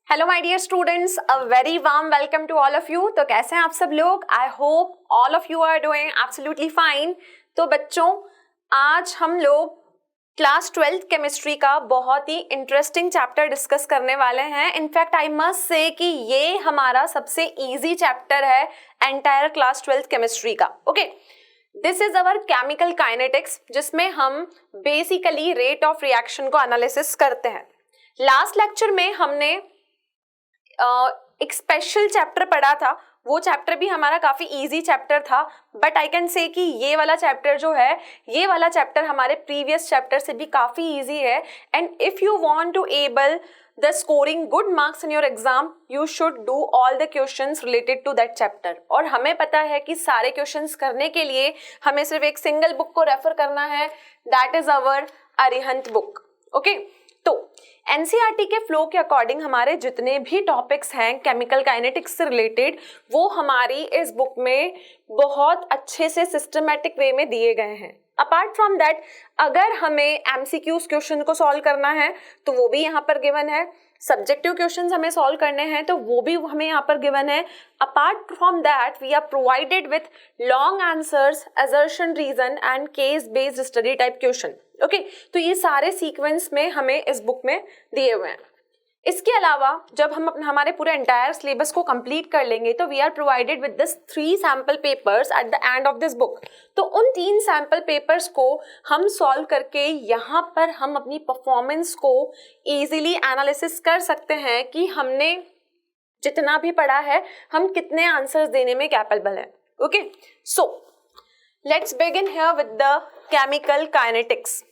Hello my dear students, a very warm welcome to all of you. तो कैसे हैं आप सब लोग? I hope all of you are doing absolutely fine. तो बच्चों, आज हम लोग क्लास 12th केमिस्ट्री का बहुत ही इंटरेस्टिंग चैप्टर डिस्कस करने वाले हैं। इनफैक्ट आई मस्ट से कि ये हमारा सबसे इजी चैप्टर है एंटायर क्लास 12th केमिस्ट्री का। Okay, this is our chemical kinetics, जिसमें हम बेसिकली रेट ऑफ रिएक्शन को एनालिसिस करते हैं। लास्ट लेक्चर में हमने एक स्पेशल चैप्टर पढ़ा था। वो चैप्टर भी हमारा काफी इजी चैप्टर था, बट आई कैन से कि ये वाला चैप्टर जो है, ये वाला चैप्टर हमारे प्रीवियस चैप्टर से भी काफी इजी है। And if you want to able the scoring good marks in your exam, you should do all the questions related to that chapter. और हमें पता है कि सारे क्वेश्चंस करने के लिए हमें सिर्फ एक सिंगल बुक को रेफर करना है, that is our Arihant book. Okay, तो एनसीईआरटी के फ्लो के अकॉर्डिंग हमारे जितने भी टॉपिक्स हैं केमिकल काइनेटिक्स से रिलेटेड, वो हमारी इस बुक में बहुत अच्छे से सिस्टमैटिक वे में दिए गए हैं। अपार्ट फ्रॉम दैट, अगर हमें एमसीक्यूज क्वेश्चन को सॉल्व करना है तो वो भी यहाँ पर गिवन है। सब्जेक्टिव क्वेश्चंस हमें सॉल्व करने हैं तो वो भी हमें यहाँ पर गिवन है। Apart from that, we are provided with long answers, assertion, reason and case based study type question. Okay, तो ये सारे सीक्वेंस में हमें इस बुक में दिए हुए हैं। इसके अलावा जब हम हमारे पूरे एंटायर सिलेबस को कंप्लीट कर लेंगे तो we are provided with this 3 sample papers at the end of this book. तो उन 3 सैम्पल पेपर्स को हम सॉल्व करके यहाँ पर हम अपनी परफॉर्मेंस को इजीली एनालिसिस कर सकते हैं कि हमने जितना भी पढ़ा है हम कितने आंसर्स देने में कैपेबल हैं। Okay, so let's begin here with the chemical kinetics.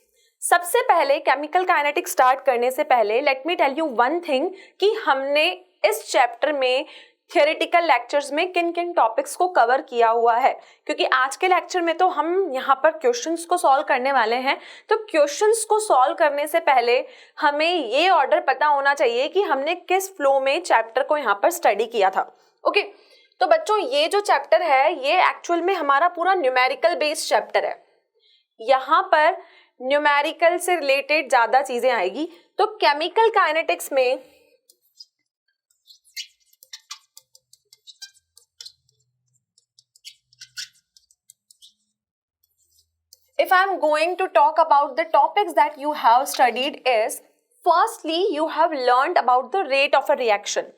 सबसे पहले केमिकल काइनेटिक्स स्टार्ट करने से पहले let me tell you one thing कि हमने इस चैप्टर में थियोरेटिकल लेक्चर्स में किन किन टॉपिक्स को कवर किया हुआ है, क्योंकि आज के लेक्चर में तो हम यहाँ पर क्वेश्चंस को सॉल्व करने वाले हैं। तो क्वेश्चंस को सॉल्व करने से पहले हमें ये ऑर्डर पता होना चाहिए कि हमने किस फ्लो में चैप्टर को यहाँ पर स्टडी किया था। ओके, तो बच्चों, ये जो चैप्टर है ये एक्चुअल में हमारा पूरा न्यूमेरिकल बेस्ड चैप्टर है। यहाँ पर न्यूमेरिकल से रिलेटेड ज्यादा चीजें आएगी। तो केमिकल काइनेटिक्स में if I am going to talk about the topics that you have studied is, firstly you have learned about the rate of a reaction.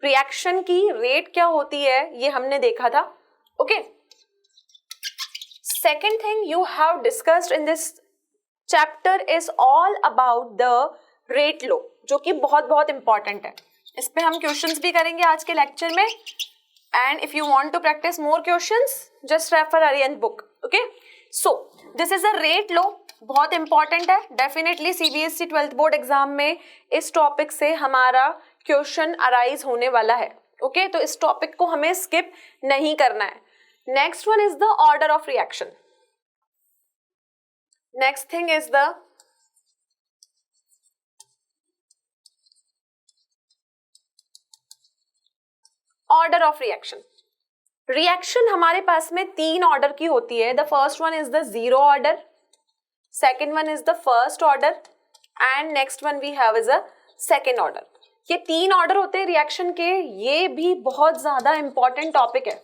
Reaction की रेट क्या होती है ये हमने देखा था। Okay, second thing you have discussed in this chapter is all about the rate law, जो कि बहुत बहुत इंपॉर्टेंट है। इस पे हम क्वेश्चंस भी करेंगे आज के लेक्चर में। And if you want to practice more questions, just refer Arihant book. Okay, so this is a rate law, बहुत इंपॉर्टेंट है। Definitely CBSE 12th board exam में इस टॉपिक से हमारा क्वेश्चन अराइज होने वाला है। ओके, तो इस टॉपिक को हमें स्किप नहीं करना है। Next one is the order of reaction. Next thing is the order of reaction. Reaction हमारे पास में 3 ऑर्डर की होती है। The first one is the zero order, second one is the first order and next one we have is a second order. ये 3 order होते हैं reaction के। ये भी बहुत ज्यादा इंपॉर्टेंट टॉपिक है।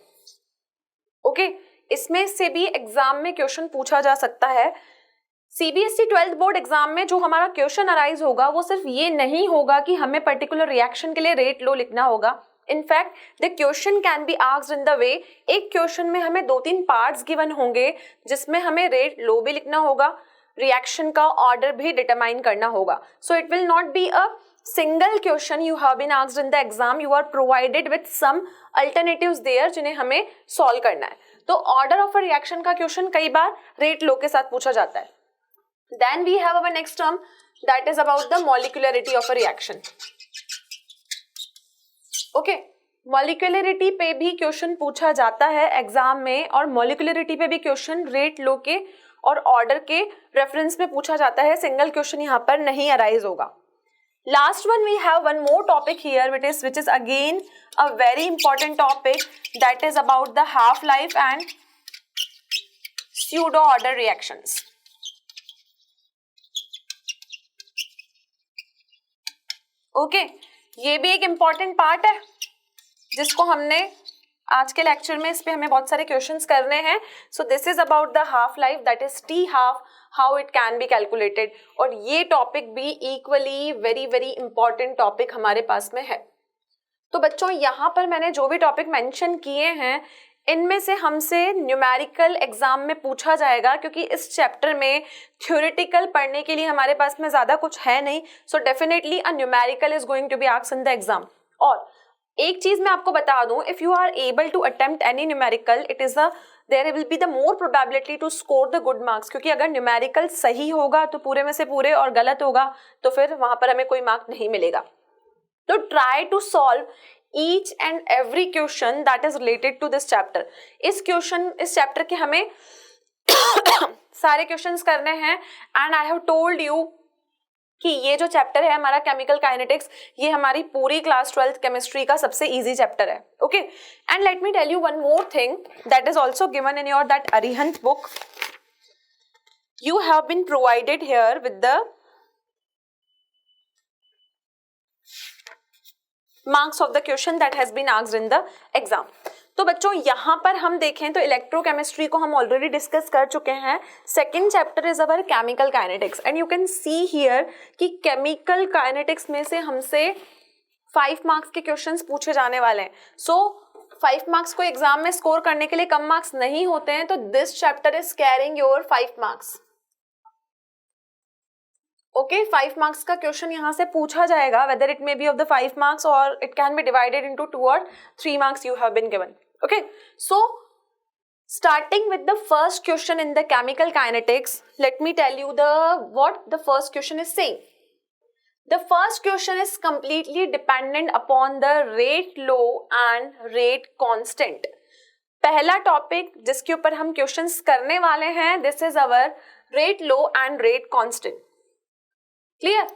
ओके, इसमें से भी एग्जाम में क्वेश्चन पूछा जा सकता है। सीबीएसई 12th बोर्ड एग्जाम में जो हमारा क्वेश्चन अराइज होगा वो सिर्फ ये नहीं होगा कि हमें पर्टिकुलर रिएक्शन के लिए रेट लो लिखना होगा। In fact the question can be asked in the way, एक क्वेश्चन में हमें 2-3 पार्ट्स गिवन होंगे जिसमें हमें रेट लो भी लिखना होगा, रिएक्शन का ऑर्डर भी डिटरमाइन करना होगा। So it will not be a single question you have been asked in the exam, you are provided with some alternatives there जिन्हें हमें सॉल्व करना है। तो ऑर्डर ऑफ अ रिएक्शन का क्वेश्चन कई बार रेट लो के साथ पूछा जाता है। Then we have our next term that is about the molecularity of a reaction. Okay, molecularity पे भी क्वेश्चन पूछा जाता है एग्जाम में, और molecularity पे भी क्वेश्चन रेट लो के और ऑर्डर के रेफरेंस में पूछा जाता है। सिंगल क्वेश्चन यहाँ पर नहीं अराइज होगा। Last one we have one more topic here which is again a very important topic, that is about the half life and pseudo order reactions. Okay, ये भी एक इम्पॉर्टेंट पार्ट है जिसको हमने आज के लेक्चर में, इस पे हमें बहुत सारे क्वेश्चंस करने हैं. सो this is about the half life, that is T half, how it can be calculated. और ये टॉपिक भी equally very very important topic हमारे पास में है. तो बच्चों यहाँ पर मैंने जो भी टॉपिक मेंशन किए हैं इनमें से हमसे न्यूमेरिकल एग्जाम में पूछा जाएगा, क्योंकि इस चैप्टर में थ्योरेटिकल पढ़ने के लिए हमारे पास में ज़्यादा कुछ है नहीं. So definitely a numerical is going to be asked in the exam. और एक चीज़ मैं आपको बता दूं, if you are able to attempt any numerical, it is there will be the more probability to score the good marks. क्योंकि अगर numerical सही होगा तो पूरे में से पूरे, और गलत होगा तो फिर वहाँ पर हमें कोई मार्क नहीं मिलेगा. तो try to solve each and every question that is related to this chapter. इस चैप्टर के हमें सारे क्वेश्चंस करने हैं. And I have told you कि ये जो चैप्टर है हमारा केमिकल काइनेटिक्स, ये हमारी पूरी क्लास 12th केमिस्ट्री का सबसे इजी चैप्टर है. Okay, and let me tell you one more thing that is also given in your that Arihant book. You have been provided here with the marks of the question that has been asked in the exam. तो बच्चों यहाँ पर हम देखें तो electrochemistry को हम already discuss कर चुके हैं. Second chapter is our chemical kinetics. And you can see here कि केमिकल काइनेटिक्स में से हमसे 5 मार्क्स के क्वेश्चंस पूछे जाने वाले हैं. सो 5 मार्क्स को एग्जाम में स्कोर करने के लिए कम मार्क्स नहीं होते हैं. तो this chapter is carrying your 5 marks. Okay, 5 marks का क्वेश्चन यहाँ से पूछा जाएगा, whether it may be of the 5 marks और it can be divided into 2 और 3 marks you have been given. Okay, so starting with the first question in the chemical kinetics, let me tell you what the first question is saying. The first question is completely dependent upon the rate law and rate constant. पहला topic जिसके ऊपर हम questions करने वाले हैं, this is our rate law and rate constant. Clear?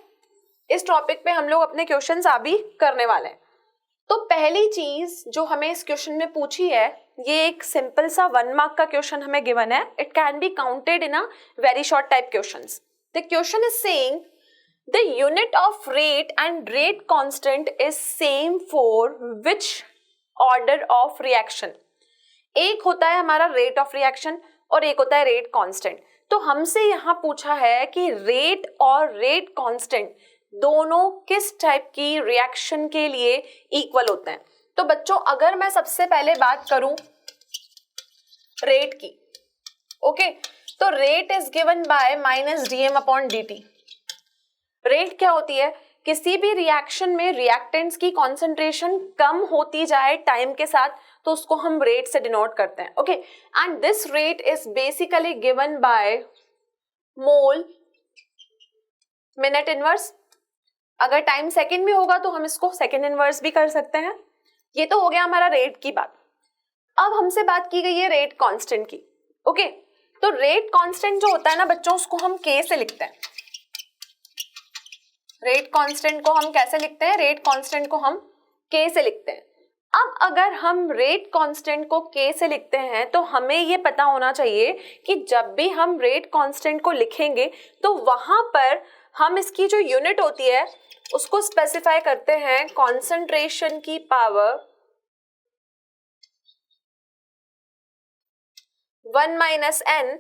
इस topic पे हम लोग अपने क्वेश्चंस अभी करने वाले हैं. तो पहली चीज जो हमें इस क्वेश्चन में पूछी है, ये एक सिंपल सा 1 मार्क का क्वेश्चन हमें गिवन है. It can be counted in a very short type questions. The question is saying the unit of rate and rate constant is same for which order of reaction. एक होता है हमारा rate of reaction और एक होता है rate constant. तो हमसे यहाँ पूछा है कि रेट और रेट कांस्टेंट दोनों किस टाइप की रिएक्शन के लिए इक्वल होते हैं. तो बच्चों अगर मैं सबसे पहले बात करूं रेट की, ओके, तो rate is given bye -dm/dt. Rate क्या होती है? किसी भी रिएक्शन में रिएक्टेंट्स की कॉन्सेंट्रेशन कम होती जाए टाइम के साथ तो उसको हम रेट से डिनोट करते हैं. Okay, and this rate is basically given by mole minute inverse. अगर टाइम सेकंड में होगा तो हम इसको सेकंड इनवर्स भी कर सकते हैं. ये तो हो गया हमारा रेट की बात. अब हमसे बात की गई है रेट कांस्टेंट की. ओके, तो रेट कांस्टेंट जो होता है ना बच्चों, उसको हम के से लिखते हैं. रेट कांस्टेंट को हम कैसे लिखते हैं? रेट कांस्टेंट को हम के से लिखते हैं. अब अगर हम रेट कांस्टेंट को के से लिखते हैं तो हमें ये पता होना चाहिए कि जब भी हम रेट कांस्टेंट को लिखेंगे तो वहां पर हम इसकी जो यूनिट होती है उसको स्पेसिफाई करते हैं कॉन्सेंट्रेशन की पावर 1 - n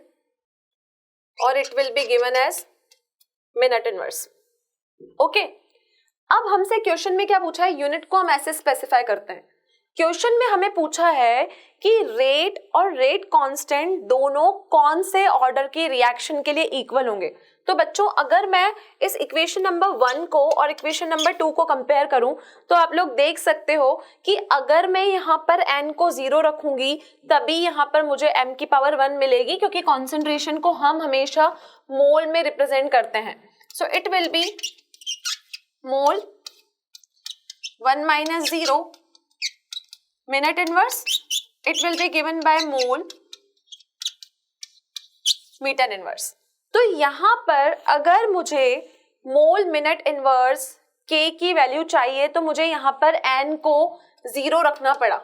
और it will be given as minute inverse. Okay, अब हमसे क्वेश्चन में क्या पूछा है? यूनिट को हम ऐसे स्पेसिफाई करते हैं. क्वेश्चन में हमें पूछा है कि रेट और रेट कांस्टेंट दोनों कौन से ऑर्डर के रिएक्शन के लिए इक्वल होंगे. तो बच्चों अगर मैं इस इक्वेशन नंबर 1 को और इक्वेशन नंबर 2 को कंपेयर करूं तो आप लोग देख सकते हो कि अगर मैं यहाँ पर n को 0 रखूंगी तभी यहाँ पर मुझे m की पावर 1 मिलेगी, क्योंकि कॉन्सेंट्रेशन को हम हमेशा मोल में रिप्रेजेंट करते हैं. सो it will be mole 1 - 0 minute inverse, it will be given by mole meter inverse. तो यहाँ पर अगर मुझे मोल मिनट इनवर्स k की वैल्यू चाहिए तो मुझे यहाँ पर n को 0 रखना पड़ा.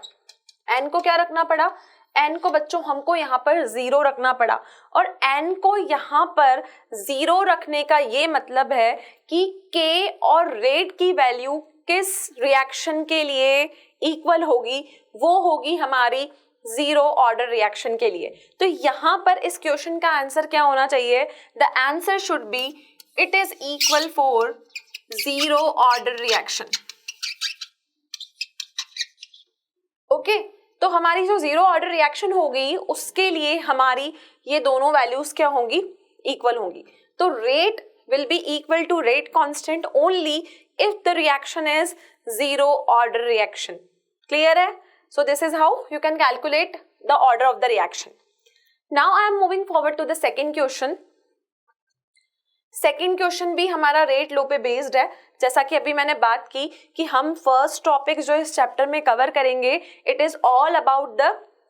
n को क्या रखना पड़ा? n को बच्चों हमको यहाँ पर 0 रखना पड़ा. और n को यहाँ पर 0 रखने का ये मतलब है कि k और रेट की वैल्यू किस रिएक्शन के लिए इक्वल होगी, वो होगी हमारी जीरो ऑर्डर रिएक्शन के लिए। तो यहां पर इस क्वेश्चन का आंसर क्या होना चाहिए? The answer should be it is equal for zero order reaction. Okay, तो हमारी जो जीरो ऑर्डर रिएक्शन होगी उसके लिए हमारी ये दोनों वैल्यूज क्या होंगी? इक्वल होंगी। तो rate will be equal to rate constant only if the reaction is zero order reaction. Clear है? So this is how you can calculate the order of the reaction. Now I am moving forward to the second question. Second question भी हमारा rate लो पे based है। जैसा कि अभी मैंने बात की कि हम फर्स्ट टॉपिक जो इस चैप्टर में कवर करेंगे it is all about the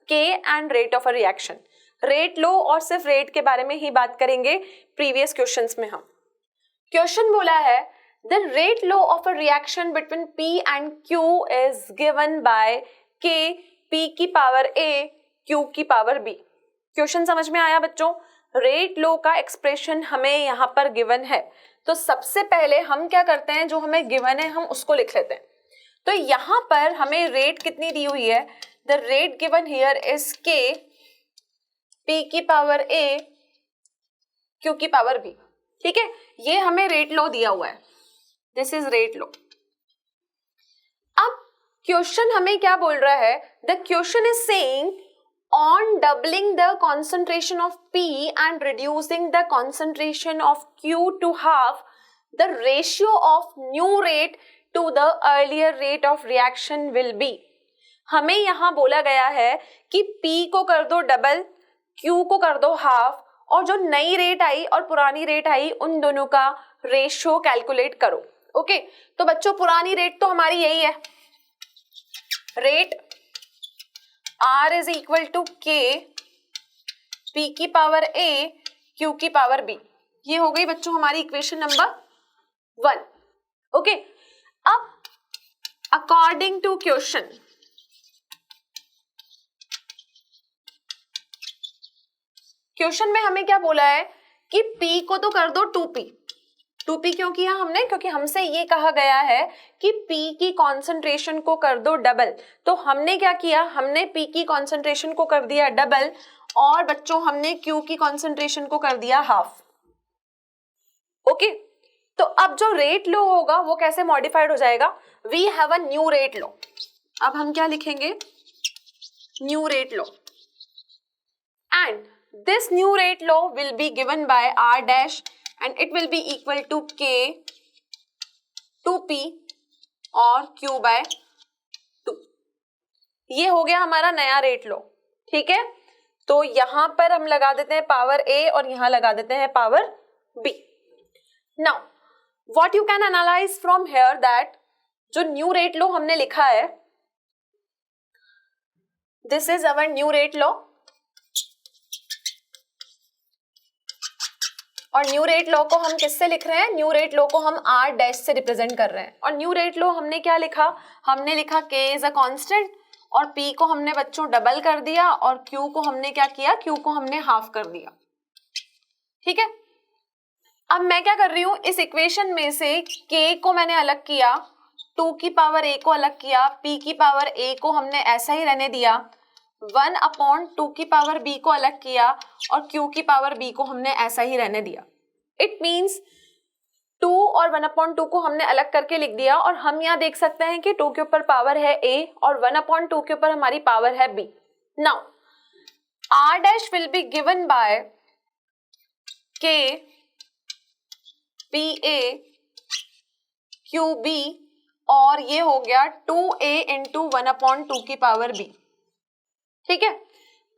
K and rate of a reaction. Rate law और सिर्फ रेट के बारे में ही बात करेंगे प्रीवियस क्वेश्चंस में। हम क्वेश्चन बोला है the rate low of a reaction between P and Q is given by K P की पावर A Q की पावर B। क्वेश्चन समझ में आया बच्चों? रेट लो का एक्सप्रेशन हमें यहाँ पर गिवन है, तो सबसे पहले हम क्या करते हैं, जो हमें गिवन है हम उसको लिख लेते हैं। तो यहाँ पर हमें रेट कितनी दी हुई है? The rate given here is K P की पावर A Q की पावर B। ठीक है, ये हमें रेट लो दिया हुआ है, दिस इज रेट लो। अब क्वेश्चन हमें क्या बोल रहा है? The question is saying on doubling the concentration of P and reducing the concentration of Q to half, the ratio of new rate to the earlier rate of reaction will be। हमें यहाँ बोला गया है कि P को कर दो double, Q को कर दो हाफ, और जो नई रेट आई और पुरानी रेट आई उन दोनों का रेशियो कैलकुलेट करो। ओके, तो बच्चों पुरानी रेट तो हमारी यही है, rate R is equal to K P की पावर A Q की पावर B। ये हो गई बच्चों हमारी इक्वेशन नंबर 1। ओके, अब अकॉर्डिंग टू क्वेश्चन में हमें क्या बोला है कि P को तो कर दो 2P। 2P क्यों किया हमने? क्योंकि हमसे ये कहा गया है कि P की कॉन्सेंट्रेशन को कर दो डबल। तो हमने क्या किया? हमने P की कॉन्सेंट्रेशन को कर दिया डबल, और बच्चों हमने Q की कॉन्सेंट्रेशन को कर दिया हाफ। ओके, तो अब जो रेट लो होगा वो कैसे मॉडिफाइड हो जाएगा? We have a new rate law. अब हम क्या लिखेंगे? New rate law, and this new rate law will be given by R dash and it will be equal to K 2P और Q by 2। ये हो गया हमारा नया रेट लो। ठीक है, तो यहां पर हम लगा देते हैं पावर A और यहां लगा देते हैं power B। Now what you can analyse from here that जो न्यू रेट लो हमने लिखा है, this is our new rate law, और न्यू रेट लॉ को हम किससे लिख रहे हैं? न्यू रेट लॉ को हम R डैश से रिप्रेजेंट कर रहे हैं। और न्यू रेट लॉ हमने क्या लिखा? हमने लिखा K इज अ कांस्टेंट, और P को हमने बच्चों डबल कर दिया, और Q को हमने क्या किया? Q को हमने हाफ कर दिया। ठीक है, अब मैं क्या कर रही हूं, इस इक्वेशन में से K को मैंने अलग किया, 2 की पावर A को अलग किया, P की पावर A को हमने ऐसा ही रहने दिया, 1/2 की पावर B को अलग किया, और Q की पावर B को हमने ऐसा ही रहने दिया। इट मीन्स 2 और 1/2 को हमने अलग करके लिख दिया, और हम यहाँ देख सकते हैं कि 2 के ऊपर पावर है A और 1/2 के ऊपर हमारी पावर है B। Now R dash will be given by K PA QB, और ये हो गया 2A इंटू 1/2 की पावर B। ठीक है,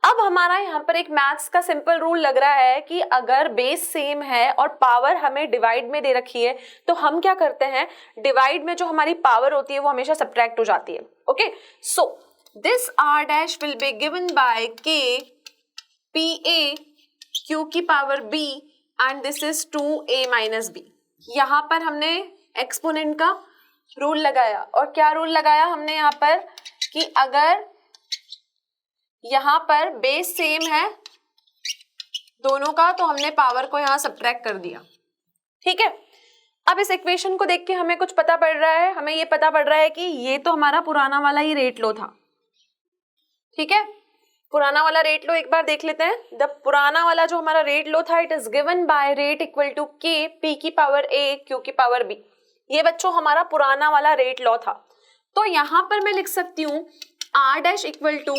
अब हमारा यहाँ पर एक मैथ्स का सिंपल रूल लग रहा है कि अगर बेस सेम है और पावर हमें डिवाइड में दे रखी है, तो हम क्या करते हैं, डिवाइड में जो हमारी पावर होती है वो हमेशा सब्ट्रैक्ट हो जाती है। Okay, so this R dash will be given by K PA Q की power B and this is 2A minus B। यहाँ पर हमने एक्सपोनेंट का रूल लगाया, और क्या रूल लगाया हमने यहाँ पर कि अगर यहाँ पर बेस सेम है दोनों का, तो हमने पावर को यहाँ सब्ट्रैक्ट कर दिया। ठीक है, अब इस इक्वेशन को देख के हमें कुछ पता पड़ रहा है, हमें ये पता पड़ रहा है कि ये तो हमारा पुराना वाला ही रेट लो था, ठीक है। पुराना वाला रेट लो एक बार देख लेते हैं। द पुराना वाला जो हमारा रेट लो था, it is given by rate equal to K P की पावर ए क्यू की पावर बी। ये बच्चों हमारा पुराना वाला रेट लॉ था। तो यहां पर मैं लिख सकती हूं R dash equal to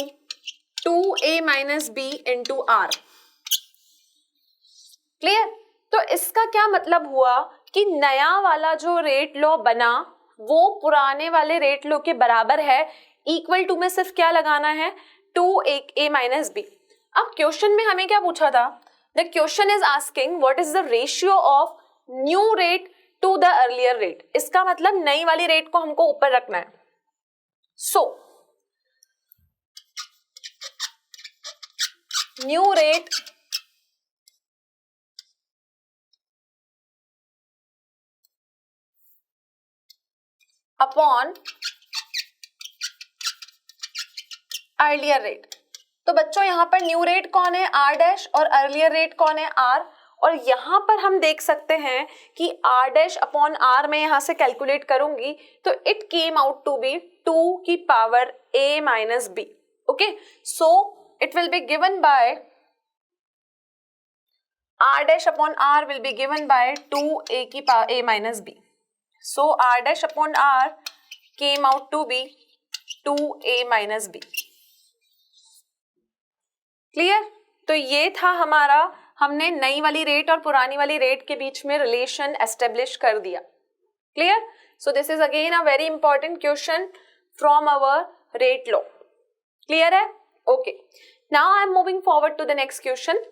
2a minus B into R. Clear? तो इसका क्या मतलब हुआ कि नया वाला जो रेट लॉ बना वो पुराने वाले रेट लॉ के बराबर है। इक्वल टू में सिर्फ क्या लगाना है, 2a माइनस बी। अब क्वेश्चन में हमें क्या पूछा था, the question is asking what is the ratio of new rate to the earlier rate. इसका मतलब नई वाली रेट को हमको ऊपर रखना है। So new rate upon earlier rate. तो बच्चों यहां पर न्यू रेट कौन है, आर डैश, और अर्लियर रेट कौन है, आर। और यहां पर हम देख सकते हैं कि आर डैश अपॉन आर में यहां से कैलकुलेट करूंगी तो it came out to be 2 की power a minus B. Okay, so it will be given by r dash upon r will be given by 2a की power a minus b. So r dash upon r came out to be 2a minus b. Clear? तो ये था हमारा, हमने नई वाली rate और पुरानी वाली रेट के बीच में रिलेशन एस्टेब्लिश कर दिया। Clear? So this is again a very important question from our rate law. Clear है? Okay, now I am moving forward to the next question.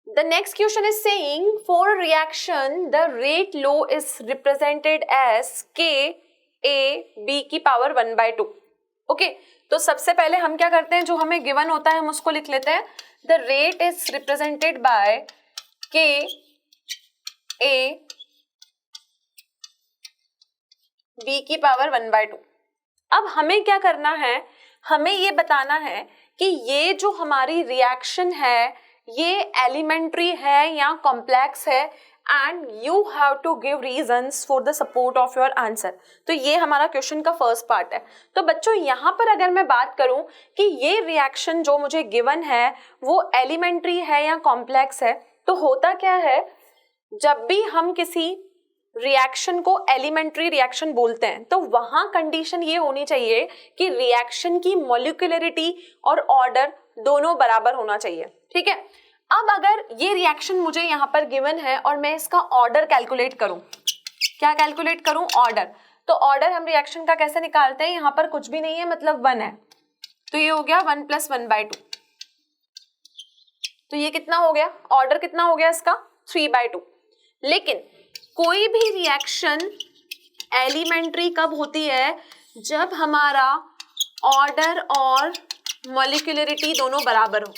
The next question is saying for a reaction the rate law is represented as K A B की power 1/2. Okay, तो सबसे पहले हम क्या करते हैं, जो हमें गिवन होता है हम उसको लिख लेते हैं। The rate is represented by K A B की power 1/2. अब हमें क्या करना है, हमें ये बताना है कि ये जो हमारी रिएक्शन है ये एलिमेंट्री है या कॉम्प्लेक्स है, and you have to give reasons for the support of your answer. तो ये हमारा क्वेश्चन का फर्स्ट पार्ट है। तो बच्चों यहाँ पर अगर मैं बात करूं कि ये रिएक्शन जो मुझे गिवन है वो एलिमेंट्री है या कॉम्प्लेक्स है, तो होता क्या है, जब भी हम किसी रिएक्शन को एलिमेंट्री रिएक्शन बोलते हैं तो वहां कंडीशन ये होनी चाहिए कि रिएक्शन की मॉलिक्यूलरिटी और ऑर्डर दोनों बराबर होना चाहिए। ठीक है, अब अगर ये रिएक्शन मुझे यहाँ पर गिवन है और मैं इसका ऑर्डर कैलकुलेट करूं, क्या कैलकुलेट करूं, ऑर्डर। तो ऑर्डर हम रिएक्शन का कैसे निकालते हैं, यहाँ पर कुछ भी नहीं है मतलब 1 है, तो ये हो गया 1 + 1/2। तो ये कितना हो गया, ऑर्डर कितना हो गया इसका, 3/2। लेकिन कोई भी रिएक्शन एलिमेंट्री कब होती है, जब हमारा ऑर्डर और मॉलिक्यूलरिटी दोनों बराबर हो।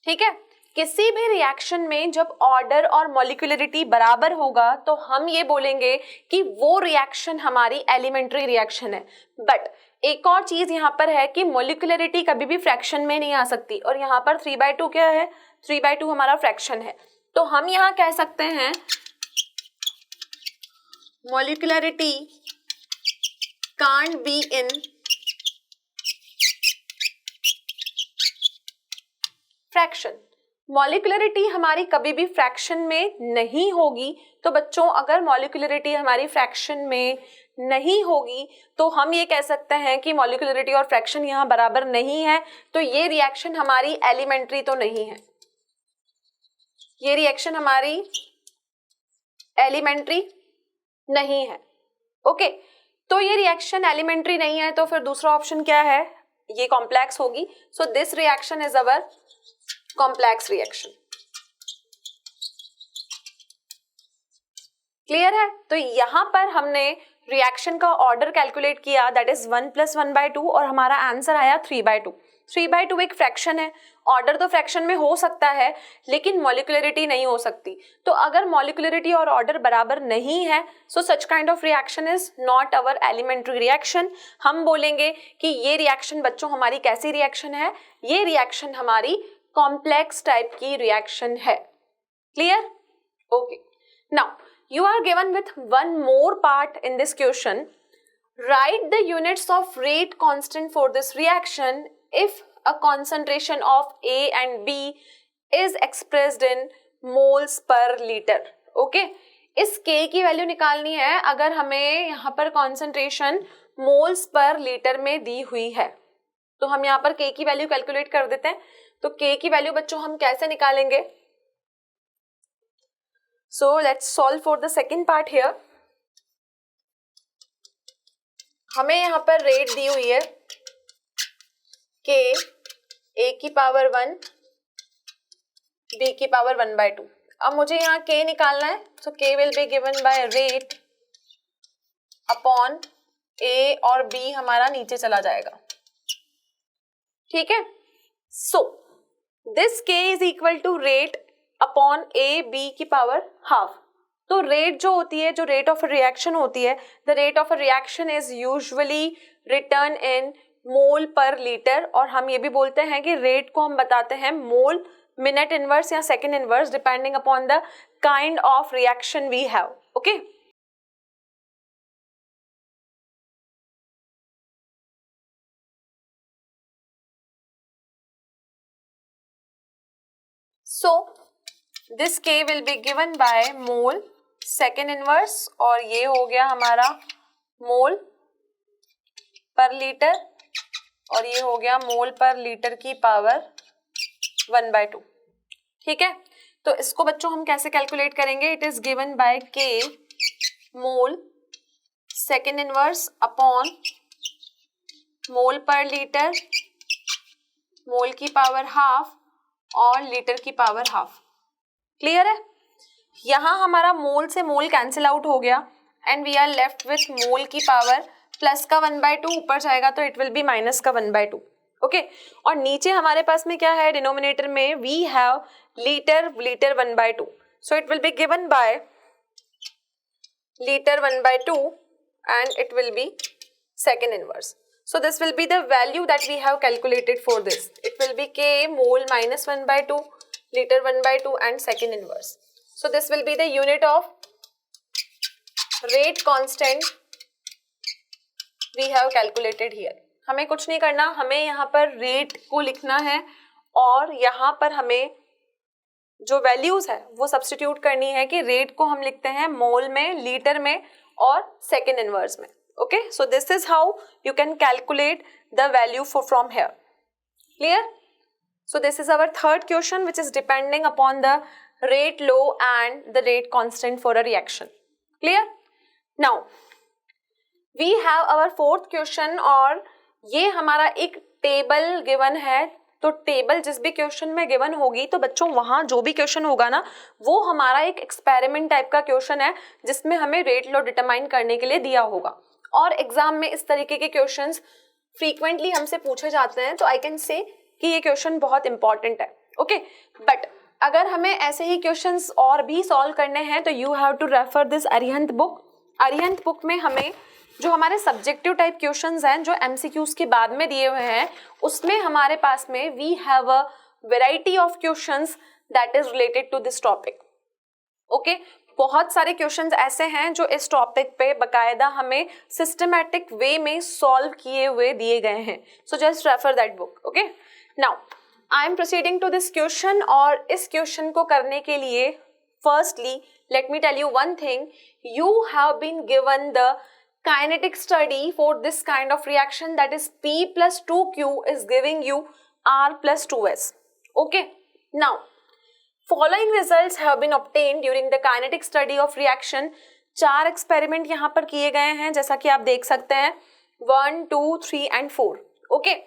ठीक है, किसी भी रिएक्शन में जब ऑर्डर और मॉलिक्यूलरिटी बराबर होगा तो हम ये बोलेंगे कि वो रिएक्शन हमारी एलिमेंट्री रिएक्शन है। बट एक और चीज यहाँ पर है कि मॉलिक्यूलरिटी कभी भी फ्रैक्शन में नहीं आ सकती, और यहाँ पर 3/2 क्या है, 3/2 हमारा फ्रैक्शन है। तो हम यहाँ कह सकते हैं molecularity can't be in fraction. Molecularity हमारी कभी भी फ्रैक्शन में नहीं होगी। तो बच्चों अगर मॉलिक्यूलरिटी हमारी फ्रैक्शन में नहीं होगी तो हम ये कह सकते हैं कि मॉलिक्यूलरिटी और फ्रैक्शन यहाँ बराबर नहीं है, तो ये रिएक्शन हमारी एलिमेंट्री तो नहीं है, ये रिएक्शन हमारी एलिमेंट्री नहीं है। ओके, तो ये रिएक्शन एलिमेंट्री नहीं है, तो फिर दूसरा ऑप्शन क्या है, ये कॉम्प्लेक्स होगी। So this reaction is our complex reaction. Clear है? तो यहां पर हमने रिएक्शन का ऑर्डर कैलकुलेट किया, दैट इज 1 + 1/2, और हमारा आंसर आया 3/2। 3/2 एक फ्रैक्शन है, ऑर्डर तो फ्रैक्शन में हो सकता है लेकिन मॉलिक्यूलरिटी नहीं हो सकती। तो अगर मॉलिक्यूलरिटी और ऑर्डर बराबर नहीं है, so such kind of reaction is not our elementary reaction. हम बोलेंगे कि ये रिएक्शन बच्चों हमारी कैसी रिएक्शन है, ये रिएक्शन हमारी कॉम्प्लेक्स टाइप की रिएक्शन है. Clear? Okay. Now you are given with one more part in this question. Write the units of rate constant for this reaction if a concentration of A and B is expressed in moles per liter. Okay? इस K की value निकालनी है अगर हमें यहाँ पर concentration moles per litre में दी हुई है. तो हम यहाँ पर K की वैल्यू कैलकुलेट कर देते हैं. तो K की वैल्यू बच्चों हम कैसे निकालेंगे? So let's solve for the second part here. हमें यहाँ पर रेट दी हुई है K A की पावर 1 B की पावर 1/2. अब मुझे यहाँ K निकालना है. So K will be given by rate upon A और B हमारा नीचे चला जाएगा. ठीक है. So this K is equal to rate upon A B की पावर हाफ. तो रेट जो होती है, जो रेट ऑफ रिएक्शन होती है, the rate of reaction is usually written in mole per litre. और हम ये भी बोलते हैं कि रेट को हम बताते हैं मोल, मिनट इनवर्स या second inverse depending upon the kind of reaction we have. Okay. So this K will be given by mole second inverse और ये हो गया हमारा मोल पर लीटर और ये हो गया मोल पर लीटर की पावर 1/2. ठीक है. तो इसको बच्चों हम कैसे कैलकुलेट करेंगे? It is given by K mole second inverse upon mole per litre, मोल की पावर हाफ और लीटर की पावर हाफ. क्लियर है? यहां हमारा मोल से मोल कैंसिल आउट हो गया and we are left with mole की पावर प्लस का 1/2 ऊपर जाएगा तो इट विल बी माइनस का 1/2. ओके. और नीचे हमारे पास में क्या है? डिनोमिनेटर में we have litre 1/2. So it will be given by litre 1/2 and it will be second inverse. So this will be the value that we have calculated for this. It will be K mole minus 1/2 liter 1/2 and second inverse. So this will be the unit of rate constant we have calculated here. हमें कुछ नहीं करना, हमें यहाँ पर rate को लिखना है और यहाँ पर हमें जो वैल्यूज है वो सब्स्टिट्यूट करनी है कि रेट को हम लिखते हैं मोल में, लीटर में और सेकेंड इनवर्स में. Okay, so this is how you can calculate the value from here. Clear? So this is our third question which is depending upon the rate law and the rate constant for a reaction. Clear? Now we have our fourth question और ये हमारा एक table given है. तो table जिस भी question में given होगी तो बच्चों वहाँ जो भी क्वेश्चन होगा ना वो हमारा एक एक्सपेरिमेंट टाइप का क्वेश्चन है जिसमें हमें रेट लॉ डिटरमाइन करने के लिए दिया होगा. और एग्जाम में इस तरीके के क्वेश्चंस फ्रीक्वेंटली हमसे पूछे जाते हैं. तो आई कैन से कि ये क्वेश्चन बहुत इंपॉर्टेंट है. ओके. बट अगर हमें ऐसे ही क्वेश्चंस और भी सॉल्व करने हैं तो you have to refer this Arihant book. Arihant book में हमें जो हमारे सब्जेक्टिव टाइप क्वेश्चंस हैं जो एमसीक्यूज के बाद में दिए हुए हैं उसमें हमारे पास में we have a variety of questions that is related to this topic. Okay. बहुत सारे क्वेश्चंस ऐसे हैं जो इस टॉपिक पे बकायदा हमें सिस्टमैटिक वे में सॉल्व किए हुए दिए गए हैं. So just refer that book. Okay. Now I am proceeding to this question और इस क्वेश्चन को करने के लिए firstly let me tell you one thing. You have been given the kinetic study for this kind of reaction, that is P plus 2Q is giving you R plus 2S. Okay. Now following results have been obtained during the kinetic study of reaction. 4 experiment यहाँ पर किए गए हैं जैसा कि आप देख सकते हैं 1, 2, 3 and 4. ओके.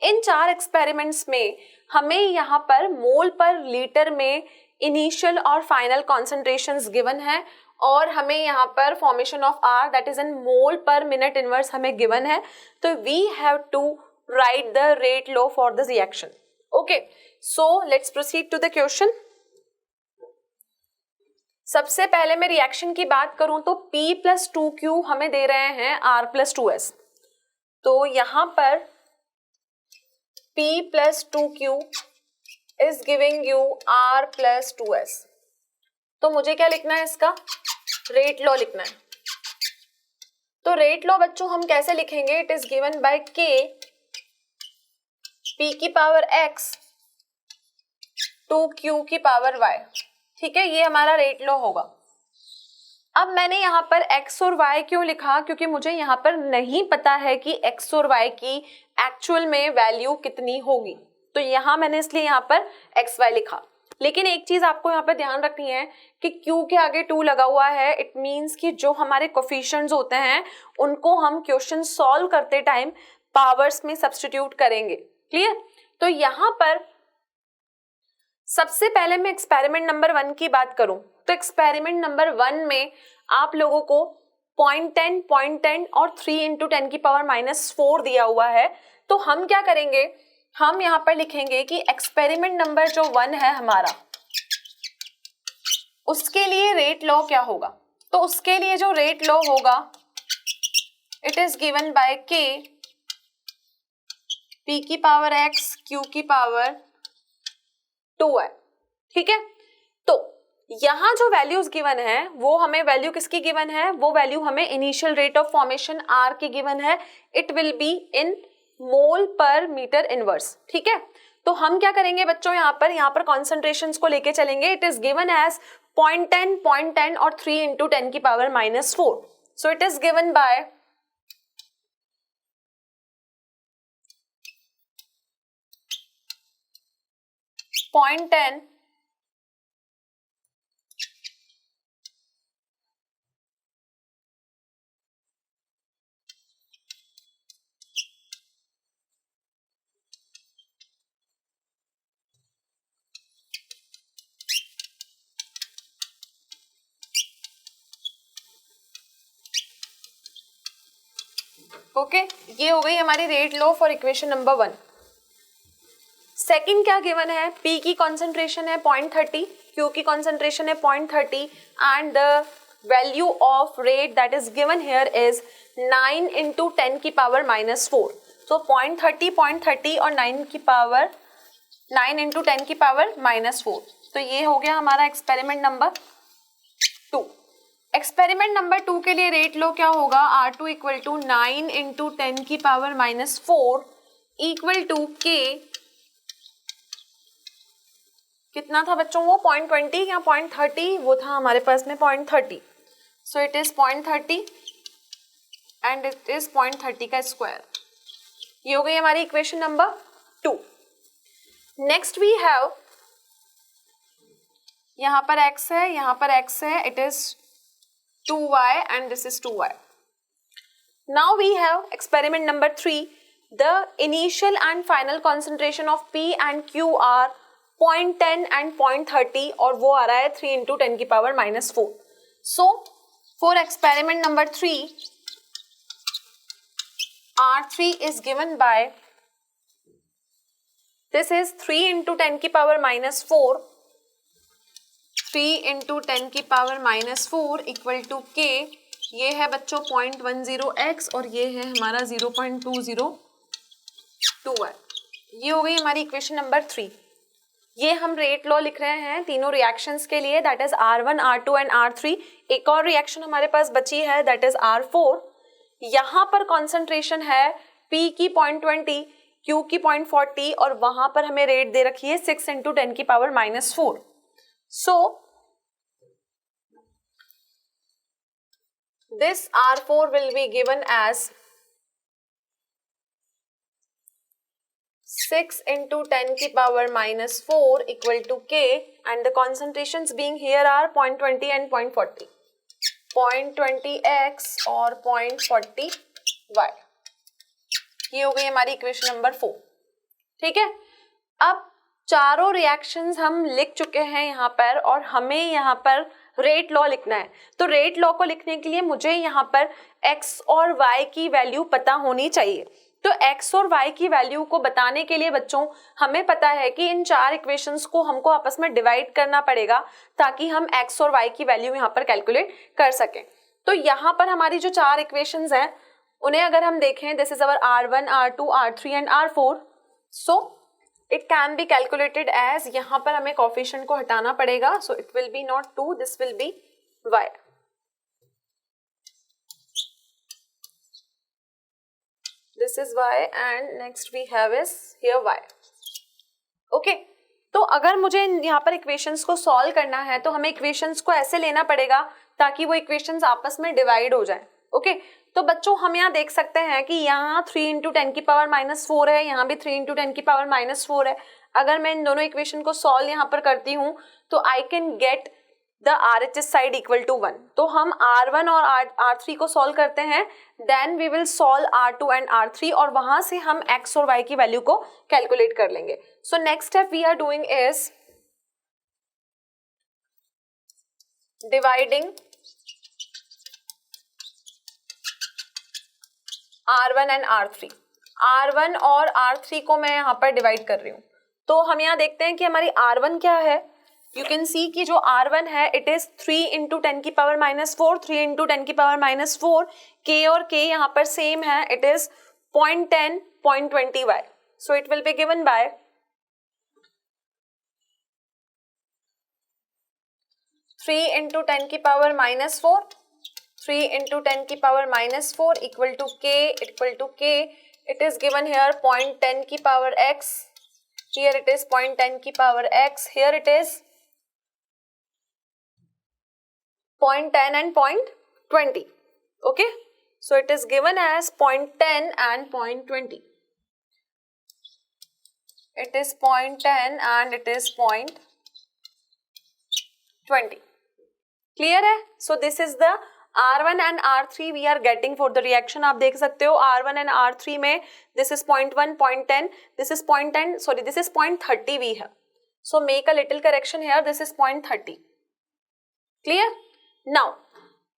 इन 4 एक्सपेरिमेंट्स में हमें यहाँ पर मोल पर लीटर में इनिशियल और फाइनल कॉन्सेंट्रेशंस गिवन है और हमें यहाँ पर formation of R that is in mole per minute inverse हमें गिवन है. तो we have to write the rate law for this reaction. Okay. So let's proceed to the question. सबसे पहले मैं रिएक्शन की बात करूं तो P plus 2Q हमें दे रहे हैं R plus 2S. तो यहां पर P plus 2Q is giving you r plus 2s। तो मुझे क्या लिखना है, इसका रेट लॉ लिखना है। तो रेट लॉ बच्चों हम कैसे लिखेंगे, it is given by k p की पावर x टू q की पावर y। ठीक है, ये हमारा रेट लॉ होगा। अब मैंने यहाँ पर x और y क्यों लिखा, क्योंकि मुझे यहाँ पर नहीं पता है कि x और y की एक्चुअल में वैल्यू कितनी होगी, तो यहाँ मैंने इसलिए यहाँ पर एक्स वाई लिखा। लेकिन एक चीज आपको यहाँ पर ध्यान रखनी है कि Q के आगे 2 लगा हुआ है, इट मीन्स कि जो हमारे कोफिशिएंट्स होते हैं उनको हम क्वेश्चन सॉल्व करते टाइम पावर्स में सब्स्टिट्यूट करेंगे। क्लियर? तो यहाँ पर सबसे पहले मैं एक्सपेरिमेंट नंबर 1 की बात करूं तो एक्सपेरिमेंट नंबर 1 में आप लोगों को 0.10, 0.10 और 3 इंटू 10 की पावर -4 दिया हुआ है। तो हम क्या करेंगे, हम यहाँ पर लिखेंगे कि एक्सपेरिमेंट नंबर जो 1 है हमारा, उसके लिए रेट लॉ क्या होगा। तो उसके लिए जो रेट लॉ होगा, it is given by k p की पावर x q की पावर 2 है। ठीक है, तो यहाँ जो वैल्यूज गिवन है वो हमें वैल्यू किसकी गिवन है, वो वैल्यू हमें initial rate of formation r की गिवन है। It will be in mole पर मीटर इनवर्स। ठीक है, तो हम क्या करेंगे बच्चों, यहाँ पर कॉन्सेंट्रेशंस को लेके चलेंगे। इट इज गिवन एज 0.10, 0.10 और 3 इंटू 10 की power -4। So it is given bye 0.10, okay ये हो गई हमारी rate law for equation number 1। Second क्या गिवन है, P की कॉन्सेंट्रेशन है 0.30, Q की कॉन्सेंट्रेशन है 0.30 and the value of rate that is given here is 9 into 10 की पावर -4। तो 0.30 और 9 इंटू 10 की पावर -4। तो ये हो गया हमारा एक्सपेरिमेंट नंबर 2। एक्सपेरिमेंट नंबर 2 के लिए रेट लो क्या होगा, R2 इक्वल टू 9 इंटू 10 की पावर -4 इक्वल टू K, कितना था बच्चों वो 0.20 या 0.30, वो था हमारे पास में 0.30। So it is 0.30 and it is 0.30 का स्क्वायर। ये हो गई हमारी equation number 2। Next we have, यहाँ पर x है, यहाँ पर x है, इट इज 2y and this is 2y. Now we have experiment number 3. The initial and final concentration of P and Q are 0.10 and 0.30 और वो आ रहा है 3 into 10 की power -4. So for experiment number 3, R3 is given by, this is 3 into 10 की power -4, 3 into 10 की power -4 equal to K। ये है बच्चों 0.10x और ये है हमारा 0.202y। ये हो गई हमारी इक्वेशन नंबर 3। ये हम रेट लॉ लिख रहे हैं तीनों रिएक्शंस के लिए, that is R1, R2 and R3। एक और रिएक्शन हमारे पास बची है, दैट इज R4। यहाँ पर कॉन्सेंट्रेशन है P की 0.20, Q की 0.40 और वहां पर हमें रेट दे रखी है 6 इंटू 10 की power -4। So this R4 will be given as 6 into 10 की power -4 equal to K and the concentrations being here are 0.20 and 0.40, 0.20x और 0.40y। ये हो गई हमारी इक्वेशन नंबर 4। ठीक है, अब चारों रिएक्शंस हम लिख चुके हैं यहाँ पर और हमें यहाँ पर रेट लॉ लिखना है। तो रेट लॉ को लिखने के लिए मुझे यहाँ पर x और y की वैल्यू पता होनी चाहिए। तो x और y की वैल्यू को बताने के लिए बच्चों हमें पता है कि इन चार इक्वेशंस को हमको आपस में डिवाइड करना पड़ेगा ताकि हम x और y की वैल्यू यहाँ पर कैलकुलेट कर सकें। तो यहाँ पर हमारी जो चार इक्वेशंस हैं उन्हें अगर हम देखें, this is our R1, R2, R3 and R4। So it can be calculated as, यहाँ पर हमें कोफिशिएंट को हटाना पड़ेगा, so it will be not 2, this will be y. This is y and next we have is here y. Okay. तो अगर मुझे यहाँ पर इक्वेशंस को सॉल्व करना है तो हमें इक्वेशंस को ऐसे लेना पड़ेगा ताकि वो इक्वेशंस आपस में डिवाइड हो जाए. ओके तो बच्चों हम यहाँ देख सकते हैं कि यहाँ 3 इंटू 10 की पावर -4 है, यहाँ भी 3 इंटू 10 की पावर -4 है. अगर मैं इन दोनों इक्वेशन को सॉल्व यहाँ पर करती हूँ तो I can get the RHS side equal to 1. तो हम R1 और R3 को सॉल्व करते हैं, then we will solve R2 and R3 और वहां से हम x और y की वैल्यू को कैलकुलेट कर लेंगे. So next step we are doing is dividing R1 and R3. R1 और R3 को मैं यहाँ पर डिवाइड कर रही हूँ. तो हम यहाँ देखते हैं कि हमारी R1 क्या है. यू कैन सी कि जो R1 है इट इज 3 इंटू 10 की पावर -4, 3 इंटू 10 की पावर -4. K और K यहाँ पर सेम है, इट is 0.10, 0.20 y. So it will be given bye 3 into 10 की पावर -4, 3 into 10 की power -4 equal to k. It is given here 0.10 की power x. Here it is 0.10 की power x. Here it is 0.10 and 0.20. Okay. So it is given as 0.10 and 0.20. It is 0.10 and it is 0.20. Clear है? So this is the R1 and R3 we are getting for the reaction. आप देख सकते हो R1 and R3 में this is 0.1, 0.10, this is 0.10, sorry this is 0.30 we have. So make a little correction here, this is 0.30. Clear? Now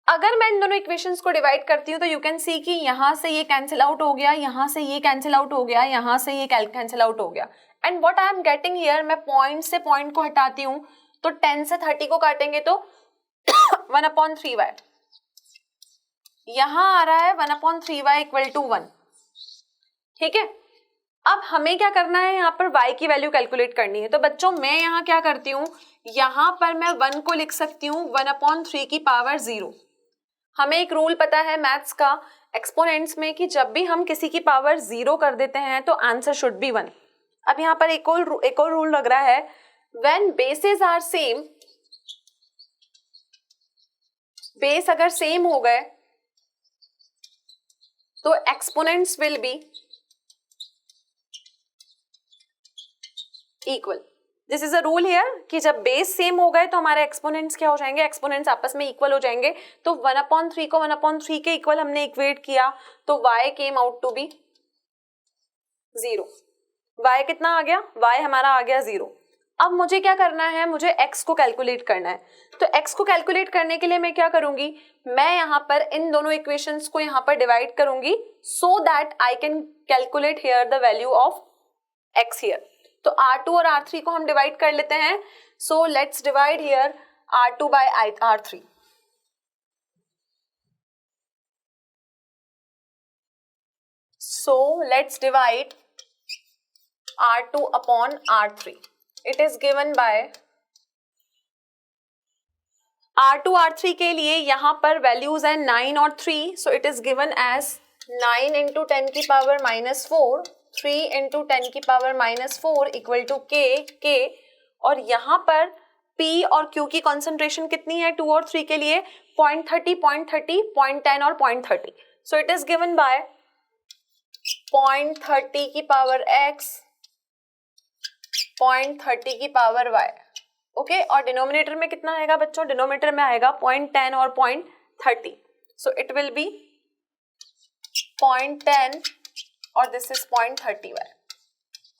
अगर मैं इन दोनों equations को divide करती हूँ तो यू कैन सी कि यहाँ से ये कैंसिल आउट हो गया, यहाँ से ये कैंसिल आउट हो गया, यहाँ से ये कैंसिल आउट हो गया. And what I am getting here, मैं पॉइंट से पॉइंट को हटाती हूँ तो 10 से 30 को काटेंगे तो 1/3y. यहां आ रहा है 1/3y इक्वल टू 1. ठीक है. अब हमें क्या करना है, यहाँ पर y की वैल्यू कैलकुलेट करनी है. तो बच्चों मैं यहाँ क्या करती हूँ, यहाँ पर मैं 1 को लिख सकती हूँ 1/3 की पावर 0. हमें एक रूल पता है मैथ्स का एक्सपोनेंट्स में कि जब भी हम किसी की पावर 0 कर देते हैं तो आंसर शुड बी 1. अब यहाँ पर एक और रूल लग रहा है, when bases are same, base अगर सेम हो गए तो exponents will be equal. This is a rule here कि जब बेस सेम हो गए तो हमारे एक्सपोनेंट्स क्या हो जाएंगे, एक्सपोनेंट्स आपस में इक्वल हो जाएंगे. तो 1/3 को 1/3 के इक्वल हमने इक्वेट किया तो y came out to be 0. y कितना आ गया, y हमारा आ गया 0. अब मुझे क्या करना है, मुझे x को कैलकुलेट करना है. तो x को कैलकुलेट करने के लिए मैं क्या करूंगी, मैं यहाँ पर इन दोनों इक्वेशंस को यहाँ पर डिवाइड करूंगी so that I can calculate here the value of x here. तो R2 और R3 को हम डिवाइड कर लेते हैं. So let's divide here R2 by R3. So let's divide R2 upon R3. It is given by R2 R3 के लिए यहाँ पर वैल्यूज है 9 और 3. So it is given as 9 into 10 की पावर -4, 3 into 10 की पावर -4 equal to k. और यहाँ पर P और Q की कॉन्सेंट्रेशन कितनी है 2 और 3 के लिए, 0.30, 0.30, 0.10 और 0.30. So it is given by 0.30 की पावर x, 0.30 की पावर y. ओके. और डिनोमिनेटर में कितना आएगा बच्चों, डिनोमिनेटर में आएगा 0.10 और 0.30. सो इट विल बी 0.10 और दिस इज 0.30y.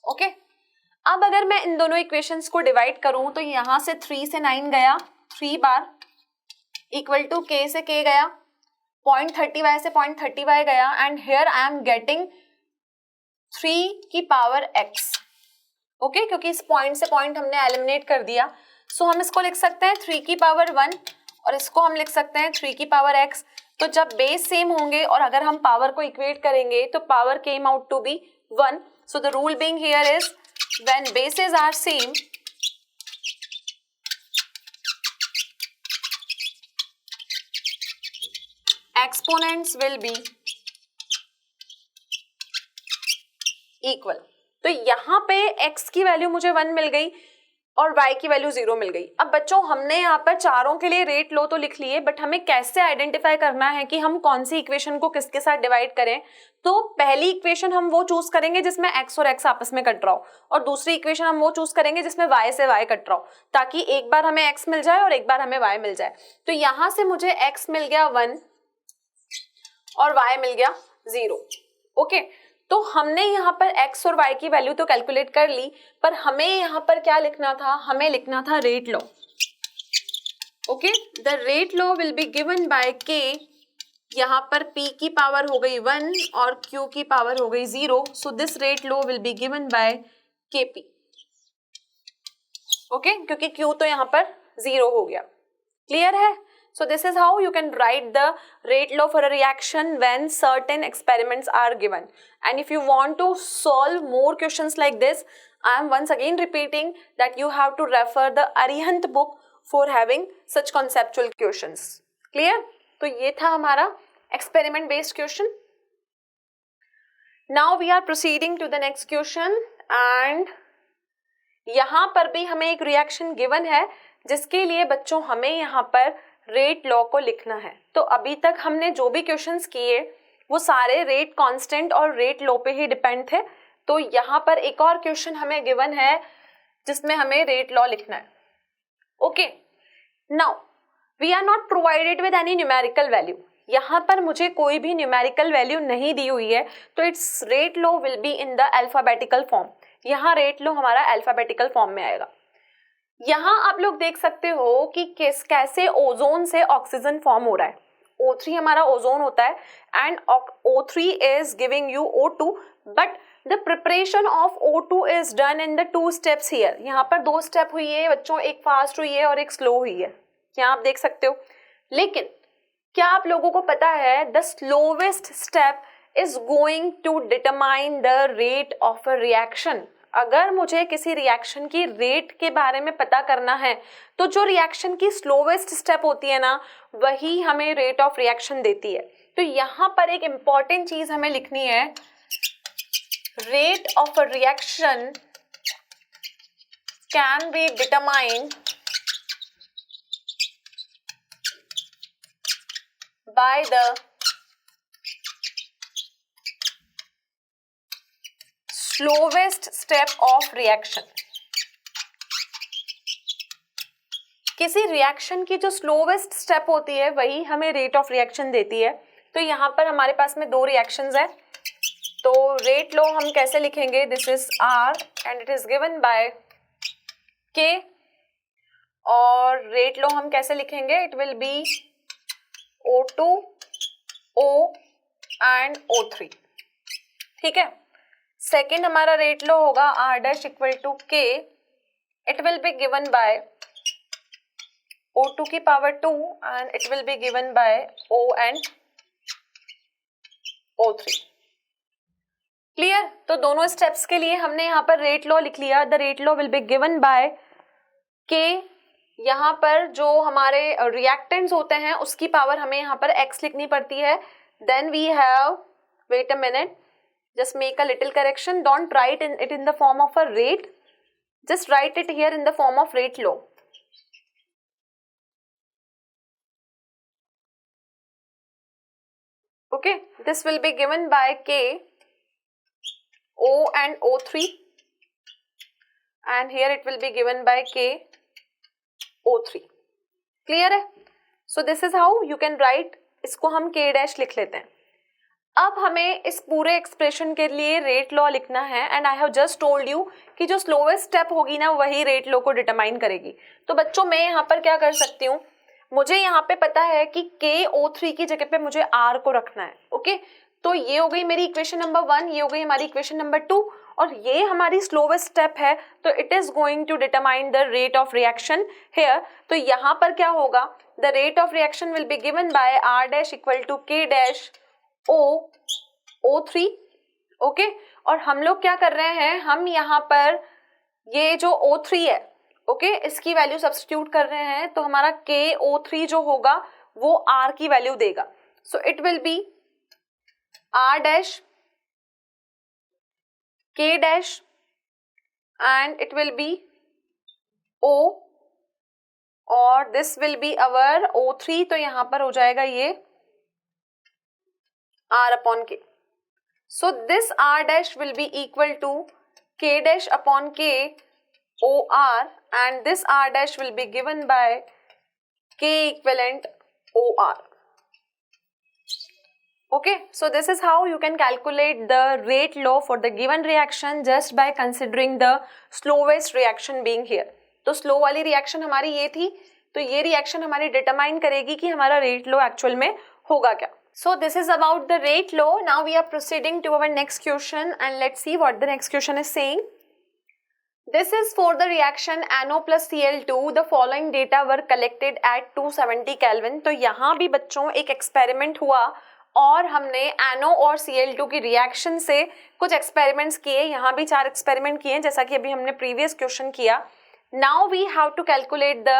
ओके. अब अगर मैं इन दोनों इक्वेशंस को डिवाइड करूं तो यहां से 3 से 9 गया 3 बार, इक्वल टू k से k गया, 0.30y से 0.30y गया, and here I am getting 3 की पावर x. ओके क्योंकि इस पॉइंट से पॉइंट हमने एलिमिनेट कर दिया. सो हम इसको लिख सकते हैं 3 की पावर 1 और इसको हम लिख सकते हैं 3 की पावर x. तो जब बेस सेम होंगे और अगर हम पावर को इक्वेट करेंगे तो power came out to be 1. So the rule being here is when bases are same, exponents will be equal. तो यहाँ पे x की वैल्यू मुझे 1 मिल गई और y की वैल्यू 0 मिल गई. अब बच्चों हमने यहाँ पर चारों के लिए रेट लो तो लिख लिए, बट हमें कैसे आइडेंटिफाई करना है कि हम कौन सी इक्वेशन को किसके साथ डिवाइड करें. तो पहली इक्वेशन हम वो चूज करेंगे जिसमें x और x आपस में कट रहा हो, और दूसरी इक्वेशन हम वो चूज करेंगे जिसमें y से y कट रहा हो, ताकि एक बार हमें x मिल जाए और एक बार हमें y मिल जाए. तो यहाँ से मुझे x मिल गया 1 और y मिल गया 0. ओके, तो हमने यहाँ पर x और y की वैल्यू तो कैलकुलेट कर ली, पर हमें यहाँ पर क्या लिखना था, हमें लिखना था rate law. Okay, the rate law will be given by k. यहाँ पर p की पावर हो गई 1 और q की पावर हो गई 0. So this rate law will be given bye kp. Okay, क्योंकि q तो यहाँ पर 0 हो गया. क्लियर है? So this is how you can write the rate law for a reaction when certain experiments are given. And if you want to solve more questions like this, I am once again repeating that you have to refer the Arihant book for having such conceptual questions. Clear? तो ये था हमारा experiment based question. Now we are proceeding to the next question, and यहाँ पर भी हमें एक reaction given है जिसके लिए बच्चों हमें यहाँ पर रेट लॉ को लिखना है. तो अभी तक हमने जो भी क्वेश्चंस किए वो सारे रेट कांस्टेंट और रेट लॉ पे ही डिपेंड थे. तो यहाँ पर एक और क्वेश्चन हमें गिवन है जिसमें हमें रेट लॉ लिखना है. Okay, now we are not provided with any numerical value. यहाँ पर मुझे कोई भी न्यूमेरिकल वैल्यू नहीं दी हुई है, तो it's rate law will be in the alphabetical form. यहाँ रेट लॉ हमारा अल्फाबेटिकल फॉर्म में आएगा. यहाँ आप लोग देख सकते हो कि कैसे ओजोन से ऑक्सीजन फॉर्म हो रहा है. O3 हमारा ओजोन होता है and O3 is giving you O2, but the preparation of O2 is done in the 2 steps here. यहाँ पर 2 स्टेप हुई है बच्चों, एक फास्ट हुई है और एक स्लो हुई है. यहाँ आप देख सकते हो. लेकिन क्या आप लोगों को पता है the slowest step is going to determine the rate of a reaction. अगर मुझे किसी रिएक्शन की रेट के बारे में पता करना है तो जो रिएक्शन की स्लोवेस्ट स्टेप होती है ना, वही हमें रेट ऑफ रिएक्शन देती है. तो यहाँ पर एक इम्पॉर्टेंट चीज हमें लिखनी है, rate of a reaction can be determined by the slowest step of reaction. किसी रिएक्शन की जो स्लोवेस्ट स्टेप होती है वही हमें रेट ऑफ रिएक्शन देती है. तो यहाँ पर हमारे पास में 2 रिएक्शंस हैं. तो रेट लॉ हम कैसे लिखेंगे, this is R and it is given by K. और रेट लॉ हम कैसे लिखेंगे, it will be O2 O and O3. ठीक है. सेकेंड हमारा रेट लॉ होगा R dash equal to K. It will be given by O2 की power 2 and it will be given by O and O3. Clear? तो दोनों steps के लिए हमने यहाँ पर रेट लॉ लिख लिया. The rate law will be given by K. यहाँ पर जो हमारे रिएक्टेंट्स होते हैं उसकी पावर हमें यहाँ पर X लिखनी पड़ती है. Then we have, wait a minute, just make a little correction. Don't write it in the form of a rate. Just write it here in the form of rate law. Okay, this will be given by K, O and O3, and here it will be given by K, O3. Clear है? So this is how you can write. इसको हम K dash लिख लेते हैं. अब हमें इस पूरे एक्सप्रेशन के लिए रेट लॉ लिखना है and I have just told you कि जो स्लोवेस्ट स्टेप होगी ना वही रेट लॉ को डिटरमाइन करेगी. तो बच्चों मैं यहाँ पर क्या कर सकती हूँ, मुझे यहाँ पे पता है कि KO3 की जगह पे मुझे R को रखना है. ओके, तो ये हो गई मेरी इक्वेशन नंबर 1, ये हो गई हमारी इक्वेशन नंबर 2, और ये हमारी स्लोवेस्ट स्टेप है. तो it is going to determine the rate of reaction here. तो यहाँ पर क्या होगा, the rate of reaction will be given by R dash equal to K dash O3. Okay, और हम लोग क्या कर रहे हैं, हम यहाँ पर ये जो O3 है, ओके, इसकी वैल्यू सब्स्टिट्यूट कर रहे हैं तो हमारा KO3 जो होगा वो R की वैल्यू देगा. सो it will B R dash K dash and it will be O और this will be our O3. तो यहाँ पर हो जाएगा ये R upon K. So this R dash will be equal to K dash upon K OR and this R dash will be given by K equivalent OR. Okay, so this is how you can calculate the rate law for the given reaction just by considering the slowest reaction being here. तो slow वाली reaction हमारी ये थी, तो ये reaction हमारी determine करेगी कि हमारा रेट लो एक्चुअल में होगा क्या. So this is about the rate law. Now we are proceeding to our next question and let's see what the next question is saying. This is for the reaction NO plus Cl2. The following data were collected at 270 Kelvin. तो यहाँ भी बच्चों एक experiment हुआ और हमने NO और Cl2 की रिएक्शन से कुछ एक्सपेरिमेंट्स किए. यहाँ भी 4 एक्सपेरिमेंट किए जैसा कि अभी हमने प्रीवियस क्वेश्चन किया. Now we have to calculate the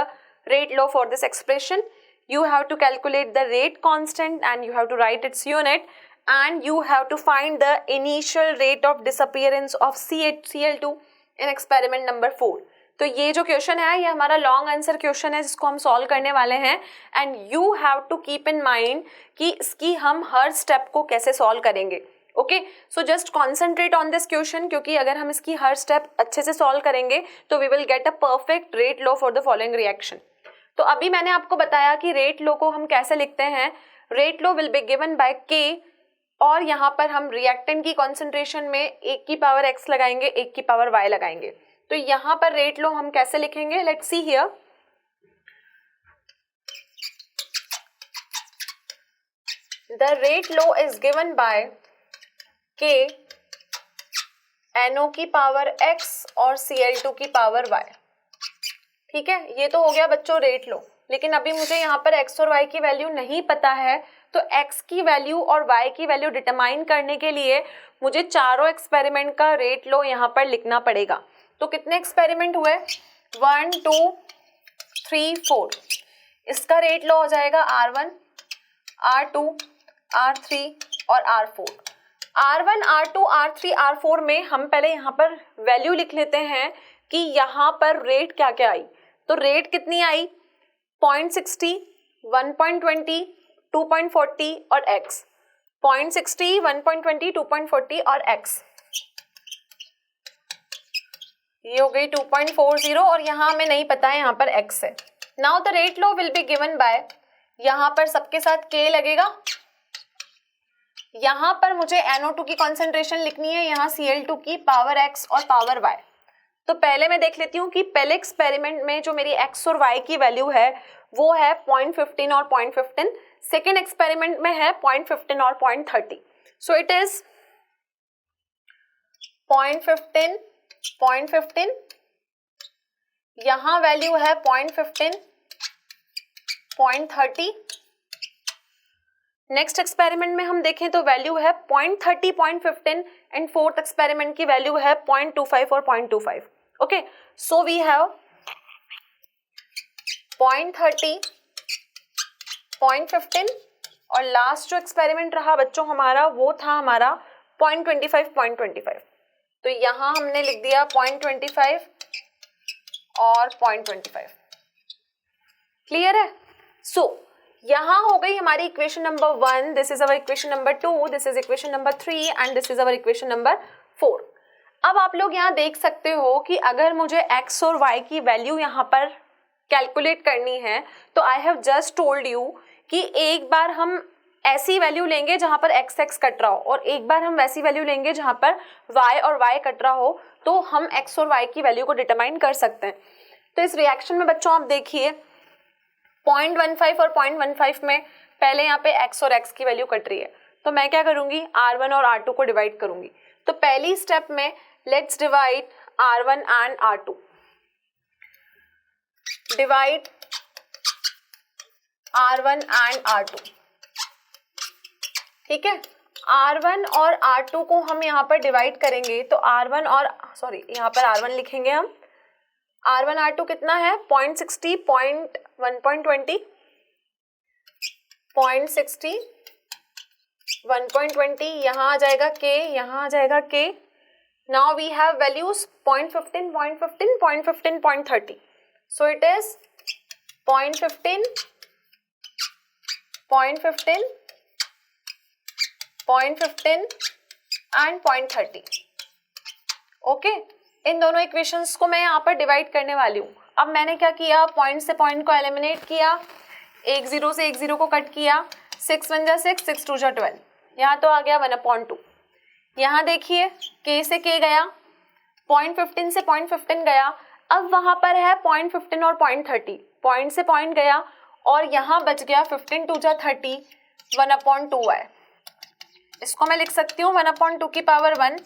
rate law for this expression. You have to calculate the rate constant and you have to write its unit and you have to find the initial rate of disappearance of Cl2 in experiment number 4. तो ये जो question है ये हमारा long answer question है जिसको हम solve करने वाले हैं and you have to keep in mind कि इसकी हम हर स्टेप को कैसे सॉल्व करेंगे. Okay, so just concentrate on this question क्योंकि अगर हम इसकी हर स्टेप अच्छे से सॉल्व करेंगे तो we will get a perfect rate law for the following reaction. तो अभी मैंने आपको बताया कि रेट लॉ को हम कैसे लिखते हैं. Rate law will be given by K और यहाँ पर हम रिएक्टेंट की कॉन्सेंट्रेशन में 1 की पावर x लगाएंगे, 1 की पावर y लगाएंगे. तो यहाँ पर रेट लॉ हम कैसे लिखेंगे, let's see here. The rate law is given by K NO की पावर x और Cl2 की पावर y. ठीक है, ये तो हो गया बच्चों रेट लो. लेकिन अभी मुझे यहाँ पर x और y की वैल्यू नहीं पता है तो x की वैल्यू और y की वैल्यू डिटरमाइन करने के लिए मुझे चारों एक्सपेरिमेंट का रेट लो यहाँ पर लिखना पड़ेगा. तो कितने एक्सपेरिमेंट हुए, 1 2 3 4. इसका रेट लो हो जाएगा R1 R2 R3 और R4. R1 R2 R3 R4 में हम पहले यहाँ पर वैल्यू लिख लेते हैं कि यहाँ पर रेट क्या क्या आई. तो रेट कितनी आई, 0.60 1.20 2.40 और x. 0.60 1.20 2.40 और x. ये हो गई 2.40 और यहाँ हमें नहीं पता है यहाँ पर x है. Now the rate law will be given bye, यहाँ पर सबके साथ k लगेगा. यहाँ पर मुझे NO2 की कॉन्सेंट्रेशन लिखनी है, यहाँ Cl2 की पावर x और पावर y. तो पहले मैं देख लेती हूँ कि पहले एक्सपेरिमेंट में जो मेरी x और y की वैल्यू है वो है 0.15 और 0.15. सेकेंड एक्सपेरिमेंट में है 0.15 और 0.30. So it is 0.15 0.15. यहाँ वैल्यू है 0.15 0.30. नेक्स्ट एक्सपेरिमेंट में हम देखें तो वैल्यू है 0.30 0.15 एंड फोर्थ एक्सपेरिमेंट की वैल्यू है 0.25 और 0.25. ओके, सो वी हैव 0.30 0.15 और लास्ट जो एक्सपेरिमेंट रहा बच्चों हमारा वो था हमारा 0.25 0.25. तो यहाँ हमने लिख दिया 0.25 और 0.25. क्लियर है. सो यहाँ हो गई हमारी equation number 1. This is our equation number 2, this is equation number 3 and this is our equation number 4. अब आप लोग यहाँ देख सकते हो कि अगर मुझे x और y की वैल्यू यहाँ पर कैलकुलेट करनी है तो I have just told you कि एक बार हम ऐसी वैल्यू लेंगे जहाँ पर x कट रहा हो और एक बार हम वैसी वैल्यू लेंगे जहाँ पर y और y कट रहा हो, तो हम x और y की वैल्यू को डिटरमाइन कर सकते हैं. तो इस रिएक्शन में बच्चों आप देखिए 0.15 और 0.15 में पहले यहाँ पे x और x की वैल्यू कट रही है. तो मैं क्या करूँगी, R1 और R2 को डिवाइड करूँगी. तो पहली स्टेप में let's divide R1 and R2. Divide R1 and R2. ठीक है, R1 और R2 को हम यहाँ पर डिवाइड करेंगे तो R1 और यहाँ पर R1 लिखेंगे हम, R1 R2 कितना है 0.60, 1.20, 0.60, 1.20, यहाँ आ जाएगा K, यहाँ आ जाएगा K. Now we have values 0.15, 0.15, 0.15, 0.30. So it is 0.15, 0.15, 0.15 and 0.30. Okay, इन दोनों इक्वेशंस को मैं यहाँ पर डिवाइड करने वाली हूँ. अब मैंने क्या किया, पॉइंट से पॉइंट को एलिमिनेट किया, एक जीरो से एक जीरो को कट किया, 6 1 जा 6, 6 2 जा 12, यहाँ तो आ गया 1/2. यहाँ देखिए K से K गया, 0.15 से 0.15 गया, अब वहाँ पर है 0.15 और 0.30, पॉइंट से पॉइंट गया और यहाँ बच गया 15 2 जा 30, 1/2 है. इसको मैं लिख सकती हूँ 1/2 की पावर 1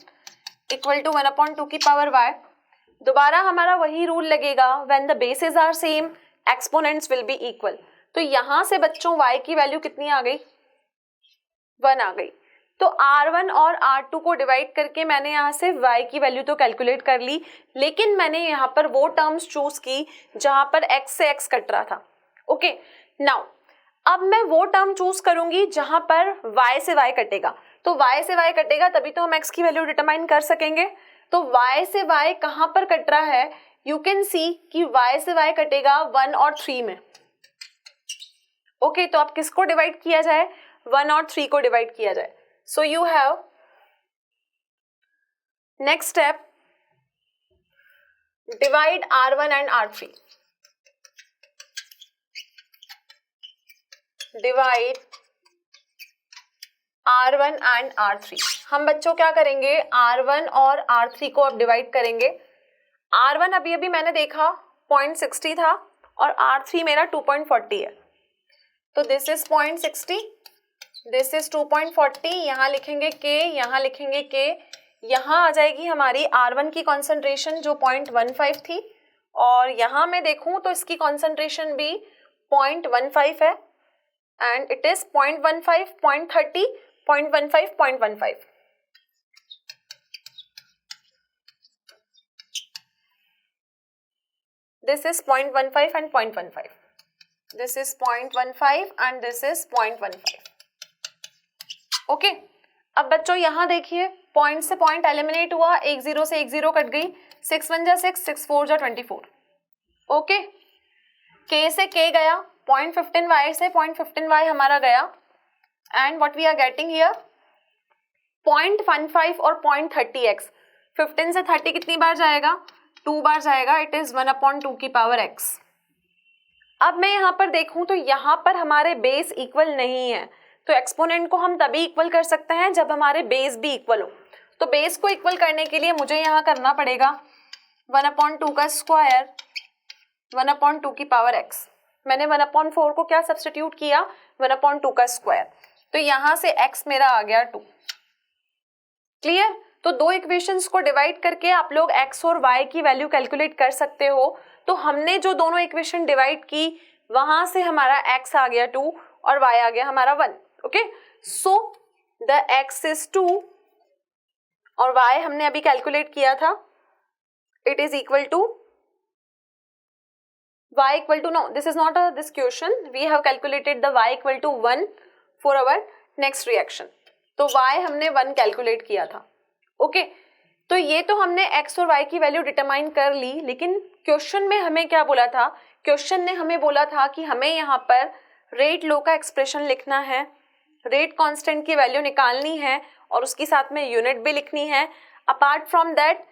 इक्वल टू 1/2 की पावर y. दोबारा हमारा वही रूल लगेगा, when the bases are same exponents will be equal. तो यहाँ से बच्चों y की वैल्यू कितनी आ गई, 1 आ गई. तो R1 और R2 को डिवाइड करके मैंने यहाँ से y की वैल्यू तो कैलकुलेट कर ली, लेकिन मैंने यहाँ पर वो टर्म्स चूज की जहाँ पर x से x कट रहा था. ओके, नाउ अब मैं वो टर्म चूज करूंगी जहां पर y से y कटेगा. तो y से y कटेगा तभी तो हम x की वैल्यू डिटरमाइन कर सकेंगे. तो y से y कहां पर कट रहा है, यू कैन सी कि y से y कटेगा 1 और 3 में. ओके, तो अब किसको डिवाइड किया जाए, 1 और 3 को डिवाइड किया जाए. So you have next step, divide R1 and R3. Divide R1 and R3. हम बच्चों क्या करेंगे, R1 और R3 को अब डिवाइड करेंगे. R1 अभी मैंने देखा 0.60 था और R3 मेरा 2.40 है. तो दिस इज 0.60, दिस इज 2.40, यहाँ लिखेंगे K, यहाँ लिखेंगे K. यहाँ आ जाएगी हमारी R1 की कॉन्सेंट्रेशन जो 0.15 थी, और यहाँ मैं देखूँ तो इसकी कॉन्सेंट्रेशन भी 0.15 है. And it is 0.15, 0.30, 0.15, 0.15. This is 0.15 and 0.15. This is 0.15 and this is 0.15. Okay. अब बच्चों यहाँ देखिए पॉइंट से पॉइंट एलिमिनेट हुआ, एक जीरो से एक जीरो कट गई, 6 1 जा 6, 6 4 जा 24. ओके, K से K गया, 0.15 y से 0.15 y हमारा गया, and what we are getting here 0.15 और 0.30 x. 15 से 30 कितनी बार जाएगा, 2 बार जाएगा, इट इज 1/2 की पावर x. अब मैं यहाँ पर देखूं तो यहाँ पर हमारे बेस इक्वल नहीं है, तो एक्सपोनेंट को हम तभी इक्वल कर सकते हैं जब हमारे बेस भी इक्वल हो. तो बेस को इक्वल करने के लिए मुझे यहाँ करना पड़ेगा 1/2 का स्क्वायर 1/2 की पावर x. मैंने 1/4 को क्या सब्स्टिट्यूट किया, 1/2 का स्क्वायर. तो यहाँ से x मेरा आ गया 2. क्लियर. तो दो इक्वेशंस को डिवाइड करके आप लोग x और y की वैल्यू कैलकुलेट कर सकते हो. तो हमने जो दोनों इक्वेशन डिवाइड की वहां से हमारा x आ गया 2 और y आ गया हमारा 1. Okay, so the x is 2 और y हमने अभी कैलकुलेट किया था, it is equal to y equal to, no, this is not this question, we have calculated the y equal to 1 for our next reaction. तो y हमने 1 calculate किया था. Okay, तो ये तो हमने x और y की वैल्यू डिटरमाइन कर ली, लेकिन क्वेश्चन में हमें क्या बोला था, क्वेश्चन ने हमें बोला था कि हमें यहाँ पर रेट लो का एक्सप्रेशन लिखना है, रेट कांस्टेंट की वैल्यू निकालनी है और उसके साथ में यूनिट भी लिखनी है. अपार्ट फ्रॉम दैट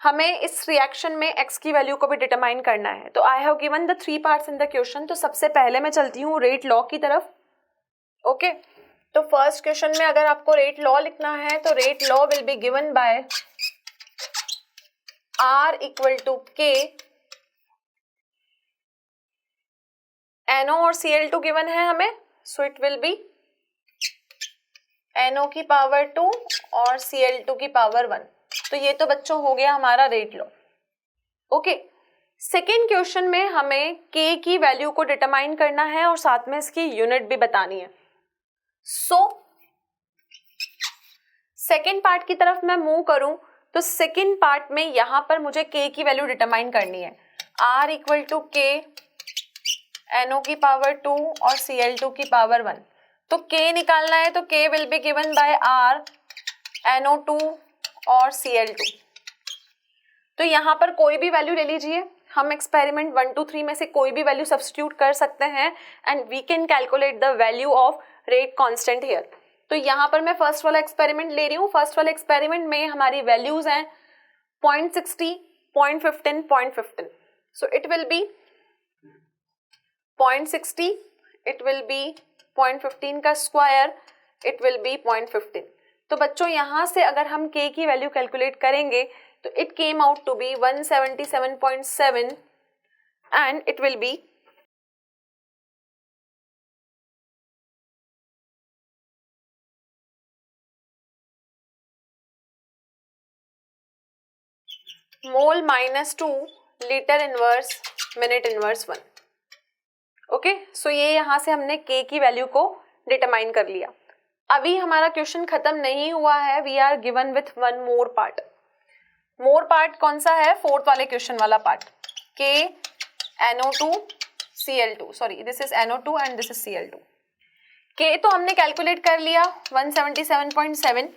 हमें इस रिएक्शन में x की वैल्यू को भी डिटरमाइन करना है. तो I have given the 3 parts in the question. तो सबसे पहले मैं चलती हूँ रेट लॉ की तरफ. ओके, तो फर्स्ट क्वेश्चन में अगर आपको रेट लॉ लिखना है तो rate law will be given by R equal to K, NO और Cl2 गिवन है हमें, so it will be NO की पावर 2 और Cl2 की पावर 1. तो ये तो बच्चों हो गया हमारा rate law. Okay, second question में हमें K की वैल्यू को डिटरमाइन करना है और साथ में इसकी यूनिट भी बतानी है. सो सेकेंड पार्ट की तरफ मैं मूव करूं तो सेकेंड पार्ट में यहाँ पर मुझे k की वैल्यू डिटरमाइन करनी है। r equal to k NO की पावर 2 और Cl2 की पावर 1। तो k निकालना है तो k will be given by r NO2 और Cl2। तो यहाँ पर कोई भी वैल्यू ले लीजिए, हम एक्सपेरिमेंट 1 2 3 में से कोई भी वैल्यू सब्स्टिट्यूट कर सकते हैं and we can calculate the value of rate constant here. तो यहाँ पर मैं फर्स्ट वाला एक्सपेरिमेंट ले रही हूँ। फर्स्ट वाले एक्सपेरिमेंट में हमारी वैल्यूज हैं 0.60, 0.15, 0.15। सो it will B 0.60, it will B 0.15 का स्क्वायर, इट विल बी 0.15। तो बच्चों यहाँ से अगर हम k की वैल्यू कैलकुलेट करेंगे तो it came out to be 177.7 and it will be mole -2 litre inverse minute inverse 1। Okay, so ये यहाँ से हमने k की वैल्यू को डिटरमाइन कर लिया। अभी हमारा क्वेश्चन खत्म नहीं हुआ है, we are given with one more part. More part कौन सा है? फोर्थ वाले क्वेश्चन वाला part, k NO2 Cl2, sorry this is NO2 and this is Cl2। k तो हमने कैलकुलेट कर लिया 177.7।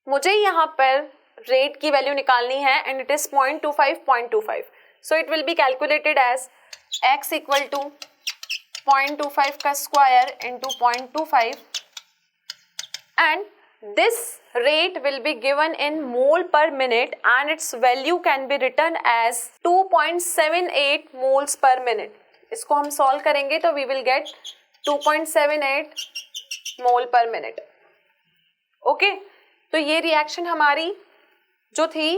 मुझे यहाँ पर रेट की वैल्यू निकालनी है and it is 0.25, so it will be calculated as x equal to 0.25 का square into 0.25 and this rate will be given in mole per minute and its value can be written as 2.78 moles per minute। इसको हम solve करेंगे तो we will get 2.78 mole per minute. Okay, तो ये reaction हमारी जो थी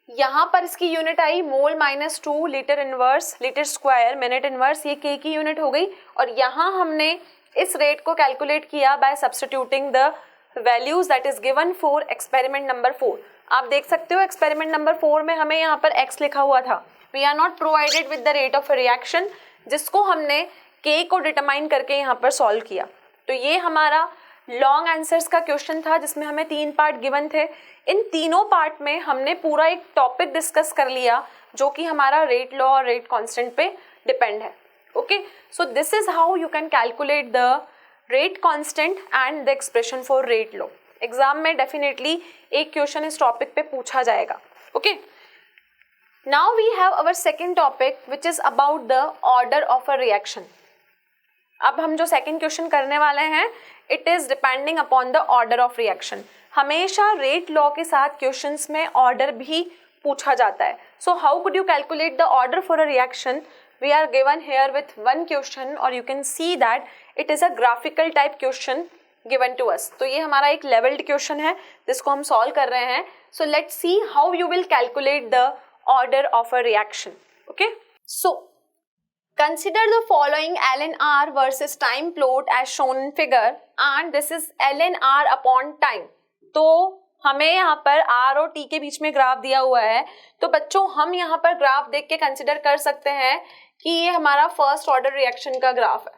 यहाँ पर इसकी यूनिट आई मोल -2 litre inverse litre square minute inverse, ये k की यूनिट हो गई। और यहाँ हमने इस रेट को कैलकुलेट किया bye substituting the values that is given for experiment number 4। आप देख सकते हो एक्सपेरिमेंट नंबर 4 में हमें यहाँ पर x लिखा हुआ था। We are not provided with the rate of reaction, जिसको हमने k को डिटरमाइन करके यहाँ पर सॉल्व किया। तो ये हमारा लॉन्ग आंसर्स का क्वेश्चन था जिसमें हमें 3 पार्ट गिवन थे। इन तीनों पार्ट में हमने पूरा एक टॉपिक डिस्कस कर लिया जो कि हमारा रेट लॉ और रेट कांस्टेंट पे डिपेंड है। Okay, so this is how you can calculate the rate constant and the expression for rate law. Exam में डेफिनेटली एक क्वेश्चन इस टॉपिक पे पूछा जाएगा। ओके, now we have our second topic which is about the order of a reaction. अब हम जो सेकेंड क्वेश्चन करने वाले हैं it is depending upon the order of reaction. हमेशा रेट लॉ के साथ क्वेश्चंस में ऑर्डर भी पूछा जाता है। So how could you calculate the order for a reaction? We are given here with one question और you can see that it is a graphical type question given to us. तो ये हमारा एक levelled question है जिसको हम solve कर रहे हैं। So let's see how you will calculate the order of a reaction. Okay, so consider the following ln r versus time plot as shown in figure and this is ln r upon time। तो हमें यहाँ पर r और t के बीच में graph दिया हुआ है। तो बच्चों हम यहाँ पर ग्राफ देख के कंसिडर कर सकते हैं कि ये हमारा फर्स्ट ऑर्डर रिएक्शन का ग्राफ है।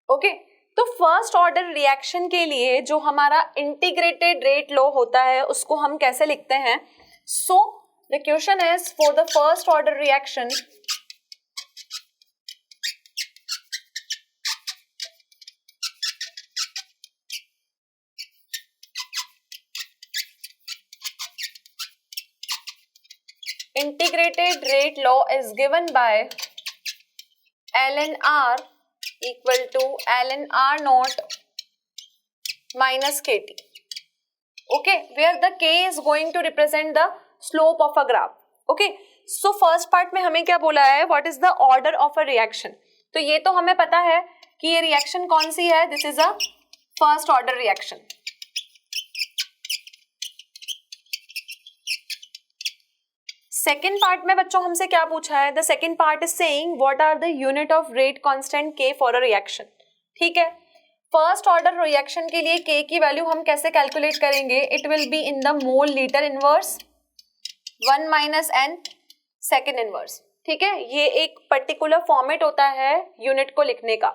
ओके, तो फर्स्ट ऑर्डर रिएक्शन के लिए जो हमारा इंटीग्रेटेड रेट लॉ होता है उसको हम कैसे लिखते हैं? सो the question is for the first order reaction integrated rate law is given by ln r equal to ln r naught minus kt। okay, where the k is going to represent the slope of a graph। okay, so first part में हमें क्या बोला है? what is the order of a reaction? तो ये तो हमें पता है कि ये रिएक्शन कौन सी है, this is a first order reaction। Second part में बच्चों हमसे क्या पूछा है? The second part is saying what are the unit of rate constant k for a reaction. ठीक है, फर्स्ट ऑर्डर रिएक्शन के लिए k की वैल्यू हम कैसे कैलकुलेट करेंगे? It will be in the mole litre inverse 1 minus n second inverse. ठीक है, ये एक पर्टिकुलर फॉर्मेट होता है यूनिट को लिखने का।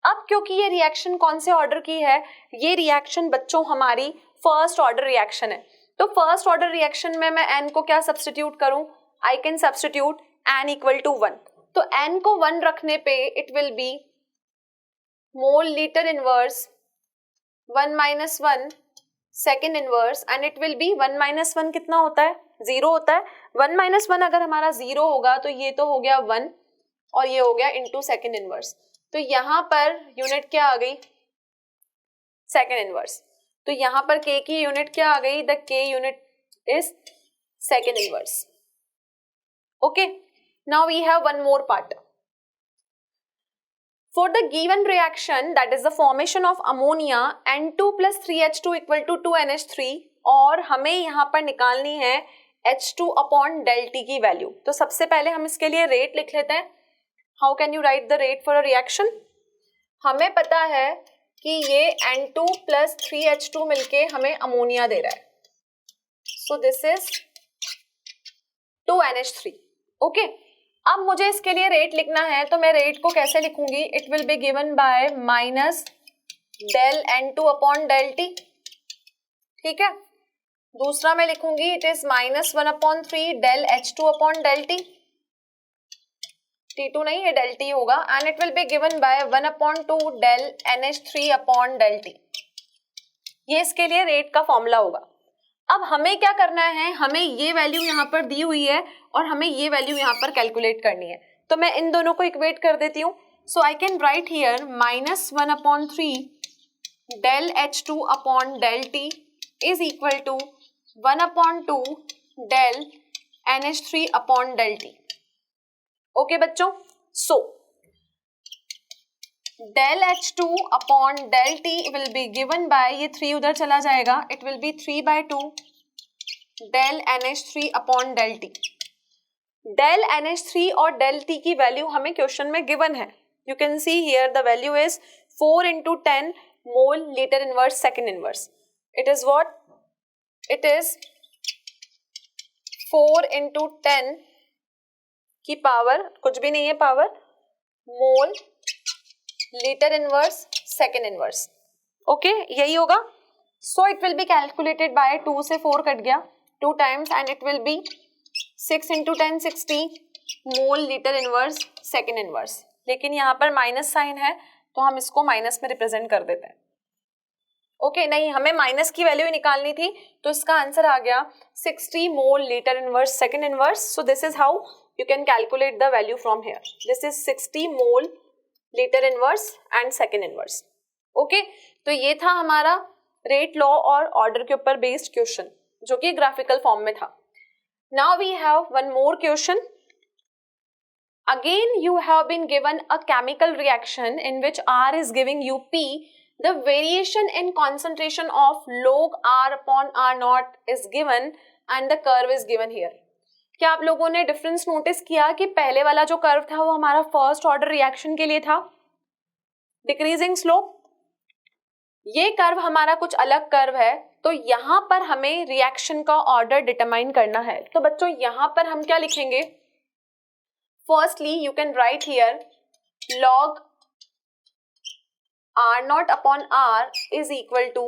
अब क्योंकि ये रिएक्शन कौन से ऑर्डर की है, ये रिएक्शन बच्चों हमारी फर्स्ट ऑर्डर रिएक्शन है। तो फर्स्ट ऑर्डर रिएक्शन में मैं n को क्या सब्स्टिट्यूट करूं, I can substitute n equal to 1। तो n को 1 रखने पे it will be mole litre inverse 1 minus 1 second inverse, and it will be 1 minus 1 कितना होता है, 0 होता है। 1 माइनस 1 अगर हमारा 0 होगा तो ये तो हो गया 1 और ये हो गया इनटू सेकेंड इनवर्स। तो यहाँ पर यूनिट क्या आ गई, सेकेंड इनवर्स। तो यहाँ पर k की यूनिट क्या आ गई, the k unit is second inverse. Okay, now we have one more part. For the given reaction, that is the formation of ammonia, N2 plus 3H2 equal to 2NH3, और हमें यहाँ पर निकालनी है H2 upon del T की value. तो सबसे पहले हम इसके लिए रेट लिख लेते हैं। How can you write the rate for a reaction? हमें पता है कि ये N2 plus 3H2 मिलके हमें अमोनिया दे रहा है। So this is 2NH3. Okay? अब मुझे इसके लिए रेट लिखना है, तो मैं रेट को कैसे लिखूंगी, it will be given by minus del N2 upon del T। ठीक है, दूसरा मैं लिखूंगी it is minus 1/3 del H2 upon del T, T2 नहीं है डेल T होगा, and it will be given by 1/2 del NH3 upon del T। ये इसके लिए रेट का फॉर्मूला होगा। अब हमें क्या करना है, हमें ये वैल्यू यहाँ पर दी हुई है और हमें ये वैल्यू यहाँ पर कैलकुलेट करनी है। तो मैं इन दोनों को इक्वेट कर देती हूँ। So I can write here minus 1/3 del H2 upon del T is equal to 1/2 del NH3 upon del T। Okay बच्चों, so del H2 upon del T will be given by, ये 3 उधर चला जाएगा, it will be 3/2 del NH3 upon del T। Del NH3 और del T की value हमें question में given है। You can see here the value is 4 into 10 mole litre inverse second inverse. It is what, it is 4 into 10 की power, कुछ भी नहीं है पावर, मोल litre inverse second inverse. Okay, यही होगा। So it will be calculated by 2 से 4 cut गया 2 times, and it will B 6 into 10 60 mole litre inverse second inverse. लेकिन यहाँ पर माइनस साइन है तो हम इसको माइनस में रिप्रेजेंट कर देते हैं। ओके, नहीं, हमें माइनस की वैल्यू ही निकालनी थी, तो इसका आंसर आ गया 60 मोल litre inverse second inverse. So this is how you can calculate the value from here. This is 60 mole litre inverse and second inverse. Okay, तो ये था हमारा रेट लॉ और ऑर्डर के ऊपर बेस्ड क्वेश्चन, जो कि ग्राफिकल फॉर्म में था। Now we have one more question. Again you have been given a chemical reaction in which R is giving you P. The variation in concentration of log R upon R naught is given and the curve is given here. क्या आप लोगों ने difference notice किया कि पहले वाला जो curve था वो हमारा फर्स्ट ऑर्डर रिएक्शन के लिए था, डिक्रीजिंग स्लोप। ये कर्व हमारा कुछ अलग कर्व है, तो यहाँ पर हमें रिएक्शन का ऑर्डर डिटरमाइन करना है। तो बच्चों यहाँ पर हम क्या लिखेंगे, firstly you can write here log R naught upon R is equal to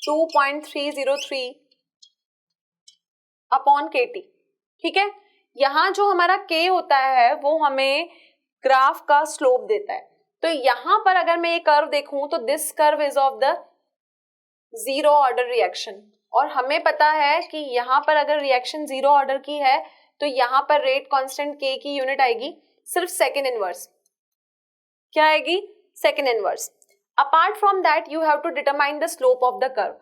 2.303 upon KT। ठीक है, यहाँ जो हमारा K होता है वो हमें ग्राफ का स्लोप देता है। तो यहाँ पर अगर मैं ये कर्व देखूं तो this curve is of the zero order reaction, और हमें पता है कि यहाँ पर अगर रिएक्शन जीरो ऑर्डर की है तो यहाँ पर रेट कांस्टेंट K की यूनिट आएगी सिर्फ सेकेंड इनवर्स। क्या आएगी, second inverse. Apart from that you have to determine the slope of the curve.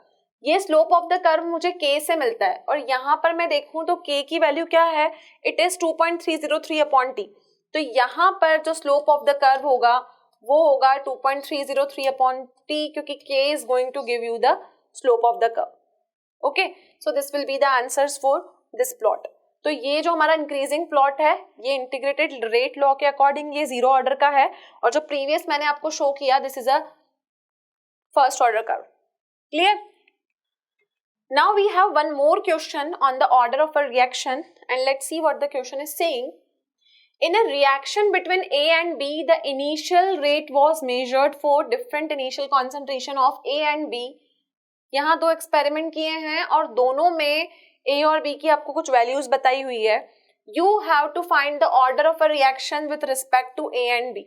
ये स्लोप ऑफ द कर्व मुझे K से मिलता है, और यहाँ पर मैं देखूं तो K की वैल्यू क्या है, इट इज 2.303 अपॉन T। तो यहाँ पर जो स्लोप ऑफ द कर्व होगा वो होगा 2.303 अपॉन T, क्योंकि K is going to give you the slope of the curve. Okay, so this will be the answers for this plot. तो ये जो हमारा इंक्रीजिंग प्लॉट है ये इंटीग्रेटेड रेट लॉ के अकॉर्डिंग ये जीरो ऑर्डर का है, और जो प्रीवियस मैंने आपको शो किया this is a first order curve. Clear? Now we have one more question on the order of a reaction, and let's see what the question is saying. In a reaction between A and B, the initial rate was measured for different initial concentration of A and B. यहाँ दो experiment किए हैं और दोनों में A और B की आपको कुछ वैल्यूज बताई हुई है. You have to find the order of a reaction with respect to A and B.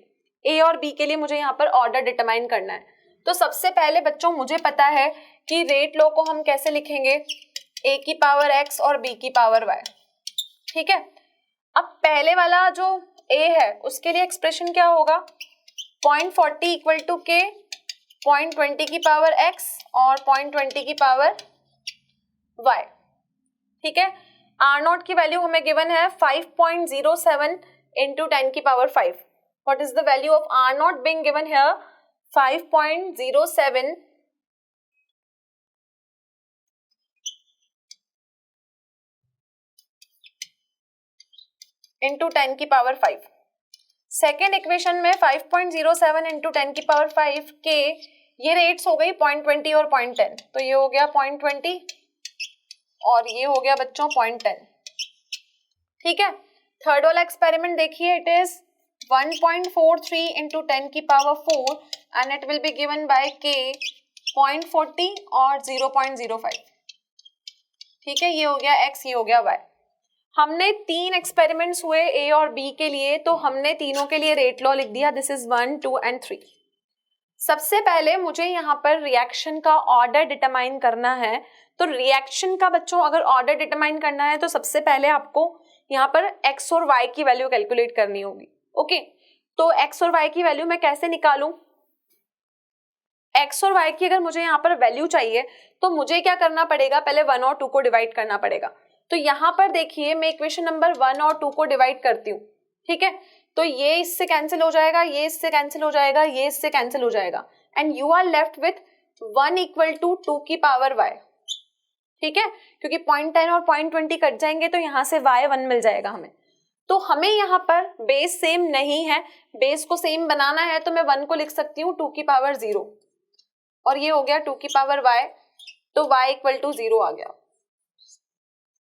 A और B के लिए मुझे यहाँ पर ऑर्डर डिटरमाइन करना है. तो सबसे पहले बच्चों मुझे पता है कि रेट लॉ को हम कैसे लिखेंगे, A की पावर X और B की पावर Y. ठीक है. अब पहले वाला जो A है उसके लिए एक्सप्रेशन क्या होगा, 0.40 इक्वल टू K, 0.20 की पावर X और 0.20 की पावर Y. ठीक है. R0 की वैल्यू हमें गिवन है 5.07 इंटू 10 की power 5. What is the value of R0 being given here? 5.07 into 10 की पावर 5. सेकेंड इक्वेशन में 5.07 इंटू 10 की पावर 5 के ये रेट्स हो गई 0.20 और 0.10. तो ये हो गया 0.20 और ये हो गया बच्चों 0.10. ठीक है. थर्ड वाला एक्सपेरिमेंट देखिए, इट इज 1.43 इंटू 10 की power 4 and it will be given bye के 0.40 और 0.05. ठीक है. ये हो गया x, ये हो गया y. हमने 3 एक्सपेरिमेंट्स हुए A और B के लिए, तो हमने तीनों के लिए रेट लॉ लिख दिया. This is 1, 2 and 3. सबसे पहले मुझे यहाँ पर रिएक्शन का ऑर्डर डिटरमाइन करना है. तो रिएक्शन का बच्चों अगर ऑर्डर डिटरमाइन करना है तो सबसे पहले आपको यहाँ पर x और y की वैल्यू कैलकुलेट करनी होगी. ओके. तो x और y की वैल्यू मैं कैसे निकालूं, x और y की अगर मुझे यहाँ पर वैल्यू चाहिए तो मुझे क्या करना पड़ेगा, पहले 1 और 2 को डिवाइड करना पड़ेगा. तो यहाँ पर देखिए मैं इक्वेशन नंबर 1 और 2 को डिवाइड करती हूँ. ठीक है. तो ये इससे कैंसिल हो जाएगा, ये इससे कैंसिल हो जाएगा, ये इससे कैंसिल हो जाएगा and you are left with 1 equal to 2 की पावर y. ठीक है. क्योंकि 0.10 और 0.20 कट जाएंगे तो यहाँ से y 1 मिल जाएगा हमें. तो हमें यहाँ पर बेस सेम नहीं है, बेस को सेम बनाना है तो मैं 1 को लिख सकती हूँ 2 की पावर 0 और ये हो गया 2 की पावर y. तो y इक्वल टू 0 आ गया.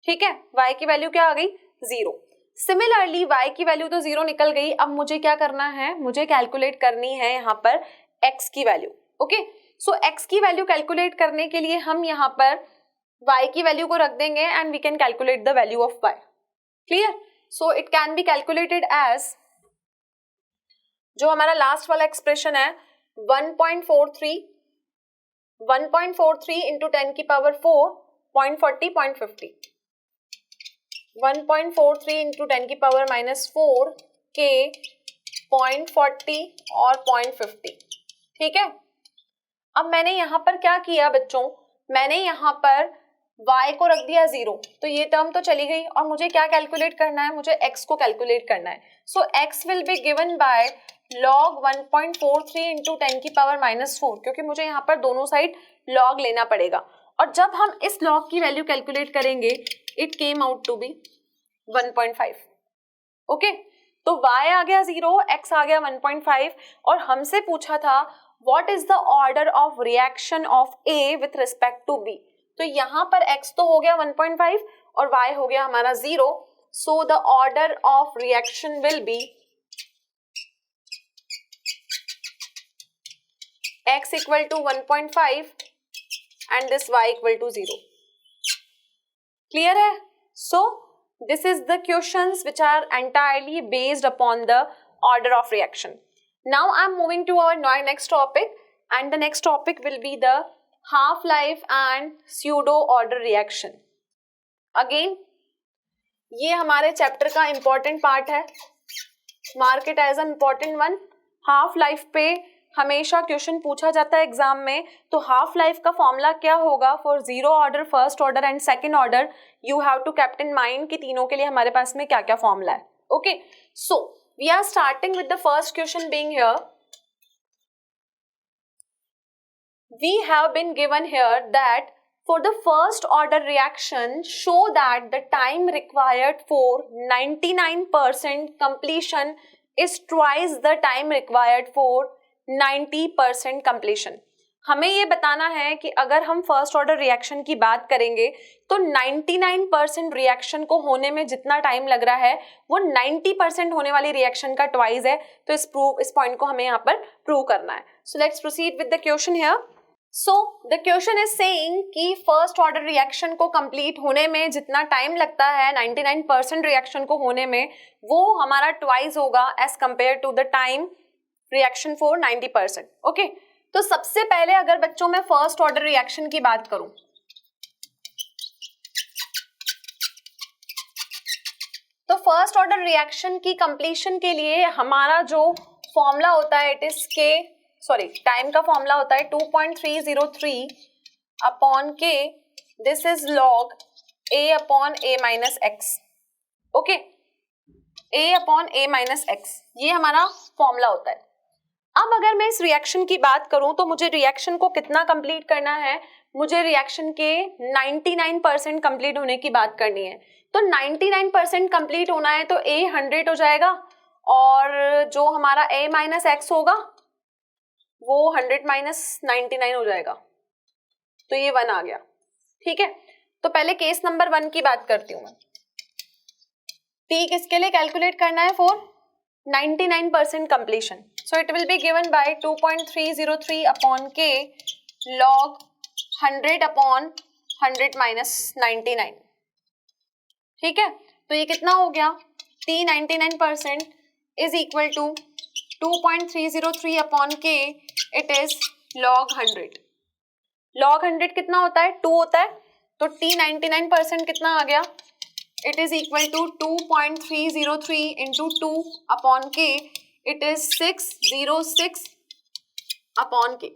ठीक है. y की वैल्यू क्या आ गई, 0. सिमिलरली y की वैल्यू तो 0 निकल गई. अब मुझे क्या करना है, मुझे कैलकुलेट करनी है यहाँ पर x की वैल्यू. ओके. सो x की वैल्यू कैलकुलेट करने के लिए हम यहाँ पर y की वैल्यू को रख देंगे and we can calculate the value of y. Clear. So it can be calculated as, जो हमारा लास्ट वाला एक्सप्रेशन है 1.43 इंटू 10 की पावर 4, 0.40, 0.50. 1.43 इंटू 10 की पावर -4 के 0.40 और 0.50. ठीक है. अब मैंने यहाँ पर क्या किया बच्चों, मैंने यहाँ पर y को रख दिया 0. तो ये टर्म तो चली गई और मुझे क्या कैलकुलेट करना है, मुझे x को कैलकुलेट करना है. सो x will be given bye log 1.43 into 10 की पावर -4, क्योंकि मुझे यहाँ पर दोनों साइड log लेना पड़ेगा. और जब हम इस log की वैल्यू कैलकुलेट करेंगे it came out to be 1.5. Okay. तो y आ गया 0, x आ गया 1.5 और हमसे पूछा था what is the order of reaction of A with respect to B. तो यहाँ पर x तो हो गया 1.5 और y हो गया हमारा 0. So the order of reaction will be x equal to 1.5 and this y equal to 0. Clear है. सो this is the questions which are entirely based upon the order of reaction. Now I am moving to our next topic and the next topic will be the half life and pseudo order reaction. Again ये हमारे chapter का important part है, mark it as an important one. half life पे हमेशा question पूछा जाता है exam में. तो हाफ लाइफ का फॉर्मूला क्या होगा for 0 order, first order and second order. You have to keep in mind कि तीनों के लिए हमारे पास में क्या क्या फॉर्मूला है. Okay. So we are starting with the first question being here. We have been given here that for the first order reaction show that the time required for 99% completion is twice the time required for 90% completion. हमें ये बताना है कि अगर हम first order reaction की बात करेंगे तो 99% रिएक्शन को होने में जितना टाइम लग रहा है वो 90% होने वाली रिएक्शन का ट्वाइस है। तो इस पॉइंट को हमें यहाँ पर प्रूव करना है। सो let's proceed with the question here. So the question is saying कि फर्स्ट ऑर्डर रिएक्शन को कंप्लीट होने में जितना टाइम लगता है 99% रिएक्शन को होने में, वो हमारा ट्वाइस होगा as compare to the time reaction for 90%। Okay, तो सबसे पहले अगर बच्चों में फर्स्ट ऑर्डर रिएक्शन की बात करूं तो फर्स्ट ऑर्डर रिएक्शन की कंप्लीशन के लिए हमारा जो फॉर्मूला होता है टाइम का फॉर्मूला होता है 2.303 अपॉन के, this is log a upon a minus x. Okay, a upon a minus x, ये हमारा फॉर्मूला होता है। अब अगर मैं इस रिएक्शन की बात करूं तो मुझे रिएक्शन को कितना कंप्लीट करना है, मुझे रिएक्शन के 99% कंप्लीट होने की बात करनी है। तो 99% कंप्लीट होना है तो a 100 हो जाएगा और जो हमारा a माइनस एक्स होगा वो 100 माइनस 99 हो जाएगा, तो ये 1 आ गया। ठीक है, तो पहले केस नंबर 1 की बात करती हूँ मैं। t किसके लिए कैलकुलेट करना है? For 99% completion. So it will be given by 2.303 upon k log 100 upon 100 minus 99. ठीक है, तो ये कितना हो गया? t 99% is equal to 2.303 upon k, it is log 100. log 100 कितना होता है? 2 होता है, तो t 99% कितना आ गया? It is equal to 2.303 into 2 upon k. It is 606 upon k.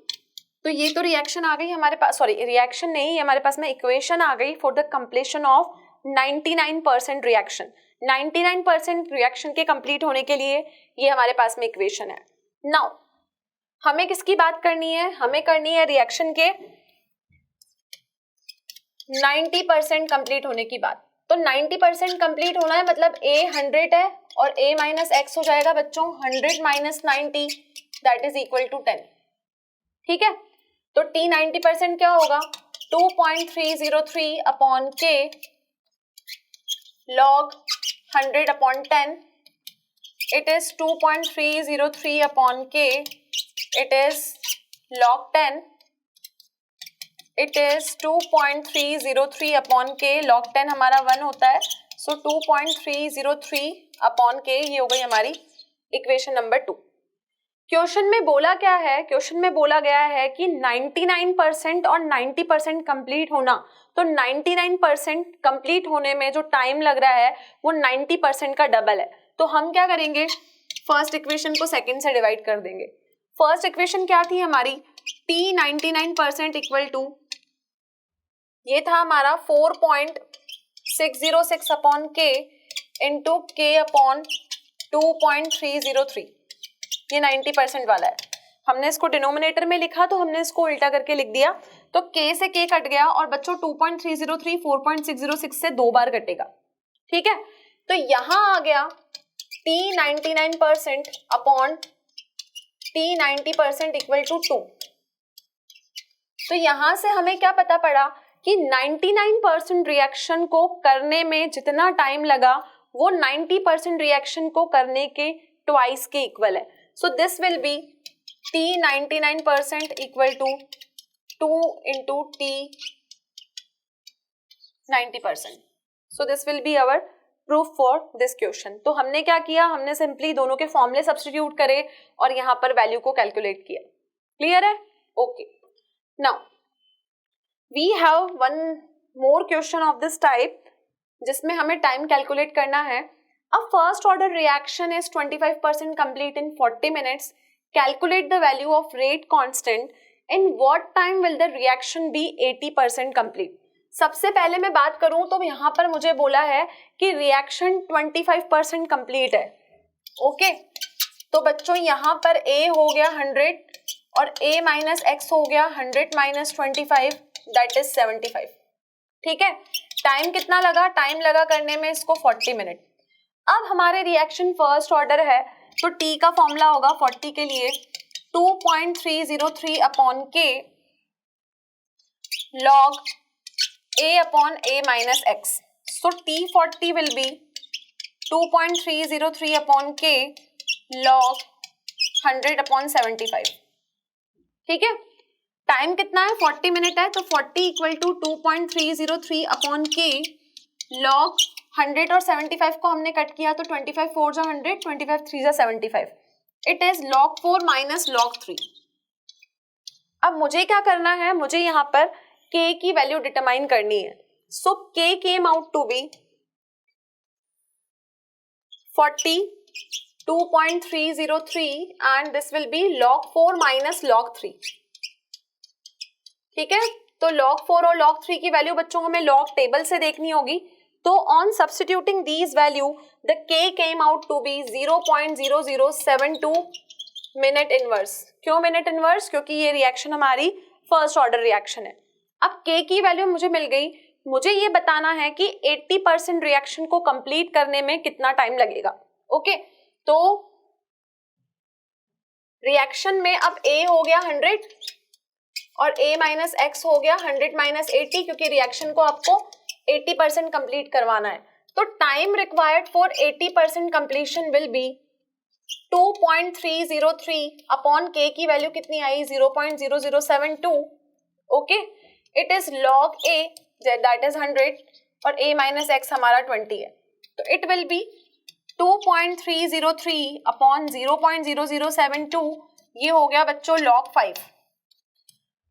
तो ये तो रिएक्शन आ गई हमारे पास, सॉरी रिएक्शन नहीं, हमारे पास में इक्वेशन आ गई for the completion of 99% reaction. 99% reaction के कंप्लीट होने के लिए ये हमारे पास में इक्वेशन है। नाउ हमें किसकी बात करनी है? हमें करनी है रिएक्शन के 90% कंप्लीट होने की बात। तो 90% कंप्लीट होना है मतलब a 100 है और a माइनस एक्स हो जाएगा बच्चों 100 minus 90, that is equal to 10। ठीक है, तो t 90% क्या होगा? 2.303 upon k log 100 upon 10, it is 2.303 upon k, it is log 10, it is 2.303 upon k, log 10 हमारा 1 होता है, सो 2.303 अपॉन के, ये हो गई हमारी इक्वेशन नंबर 2। क्वेश्चन में बोला क्या है? क्वेश्चन में बोला गया है कि 99% और 90% कंप्लीट होना, तो 99% कंप्लीट होने में जो टाइम लग रहा है वो 90% का डबल है। तो हम क्या करेंगे? फर्स्ट इक्वेशन को सेकंड से डिवाइड कर देंगे। फर्स्ट इक्वेशन क्या थी हमारी? t 99% इक्वल टू, ये था हमारा 4.606 अपॉन के इंटू के अपॉन 2.303, ये 90% वाला है। हमने इसको डिनोमिनेटर में लिखा तो हमने इसको उल्टा करके लिख दिया, तो k से k कट गया और बच्चों 2.303 4.606 से 2 बार कटेगा। ठीक है, तो यहां आ गया t 99% upon t 90% equal to 2। तो यहां से हमें क्या पता पड़ा कि 99% रिएक्शन को करने में जितना टाइम लगा वो 90% रिएक्शन को करने के ट्वाइस के इक्वल है। So this will be t 99% equal to 2 into t 90%। So this will be our proof for this question. तो हमने क्या किया? हमने सिंपली दोनों के फॉर्मूले सब्स्टिट्यूट करे और यहाँ पर वैल्यू को कैलकुलेट किया। क्लियर है? Okay, now we have one more question of this type जिसमें हमें टाइम कैलकुलेट करना है। अब first order reaction is 25% complete in 40 minutes. Calculate the value of rate constant. In what time will the reaction be 80% complete? सबसे पहले मैं बात करूं तो यहाँ पर मुझे बोला है कि रिएक्शन 25% complete है। ओके, तो बच्चों यहाँ पर a हो गया 100 और a माइनस एक्स हो गया 100 माइनस 25, दैट इज 75। ठीक है, टाइम कितना लगा? टाइम लगा करने में इसको 40 मिनट। अब हमारे रिएक्शन फर्स्ट ऑर्डर है तो t का फॉर्मूला होगा 40 के लिए 2.303 upon k log a upon a minus x. So T40 will be 2.303 upon k log 100 upon 75. ठीक है, टाइम कितना है 40 मिनट है, तो 40 इक्वल टू 2.303 अपॉन के लॉग 100 और 75 को हमने कट किया तो 25 4 जा 100, 25 3 जा 75. It is log 4 minus log 3. अब मुझे क्या करना है, मुझे यहाँ पर k की वैल्यू डिटरमाइन करनी है. So k came out to be 40 2.303 and this will be log 4 minus log 3. ठीक है, तो log 4 और log 3 की वैल्यू बच्चों हमें log टेबल से देखनी होगी. तो on substituting these value the k came out to be 0.0072 minute inverse. क्यों मिनट इनवर्स? क्योंकि ये रिएक्शन हमारी फर्स्ट ऑर्डर रिएक्शन है. अब k की वैल्यू मुझे मिल गई, मुझे ये बताना है कि 80% रिएक्शन को कंप्लीट करने में कितना टाइम लगेगा. ओके, तो रिएक्शन में अब a हो गया 100 और a माइनस एक्स हो गया 100 माइनस 80, क्योंकि रिएक्शन को आपको 80% कंप्लीट करवाना है. तो time required for 80% completion will be 2.303 upon k की वैल्यू कितनी आई 0.0072. Okay, it is log a that is 100 और a माइनस एक्स हमारा 20 है. तो इट विल बी 2.303 अपॉन 0.0072. ये हो गया बच्चों log 5.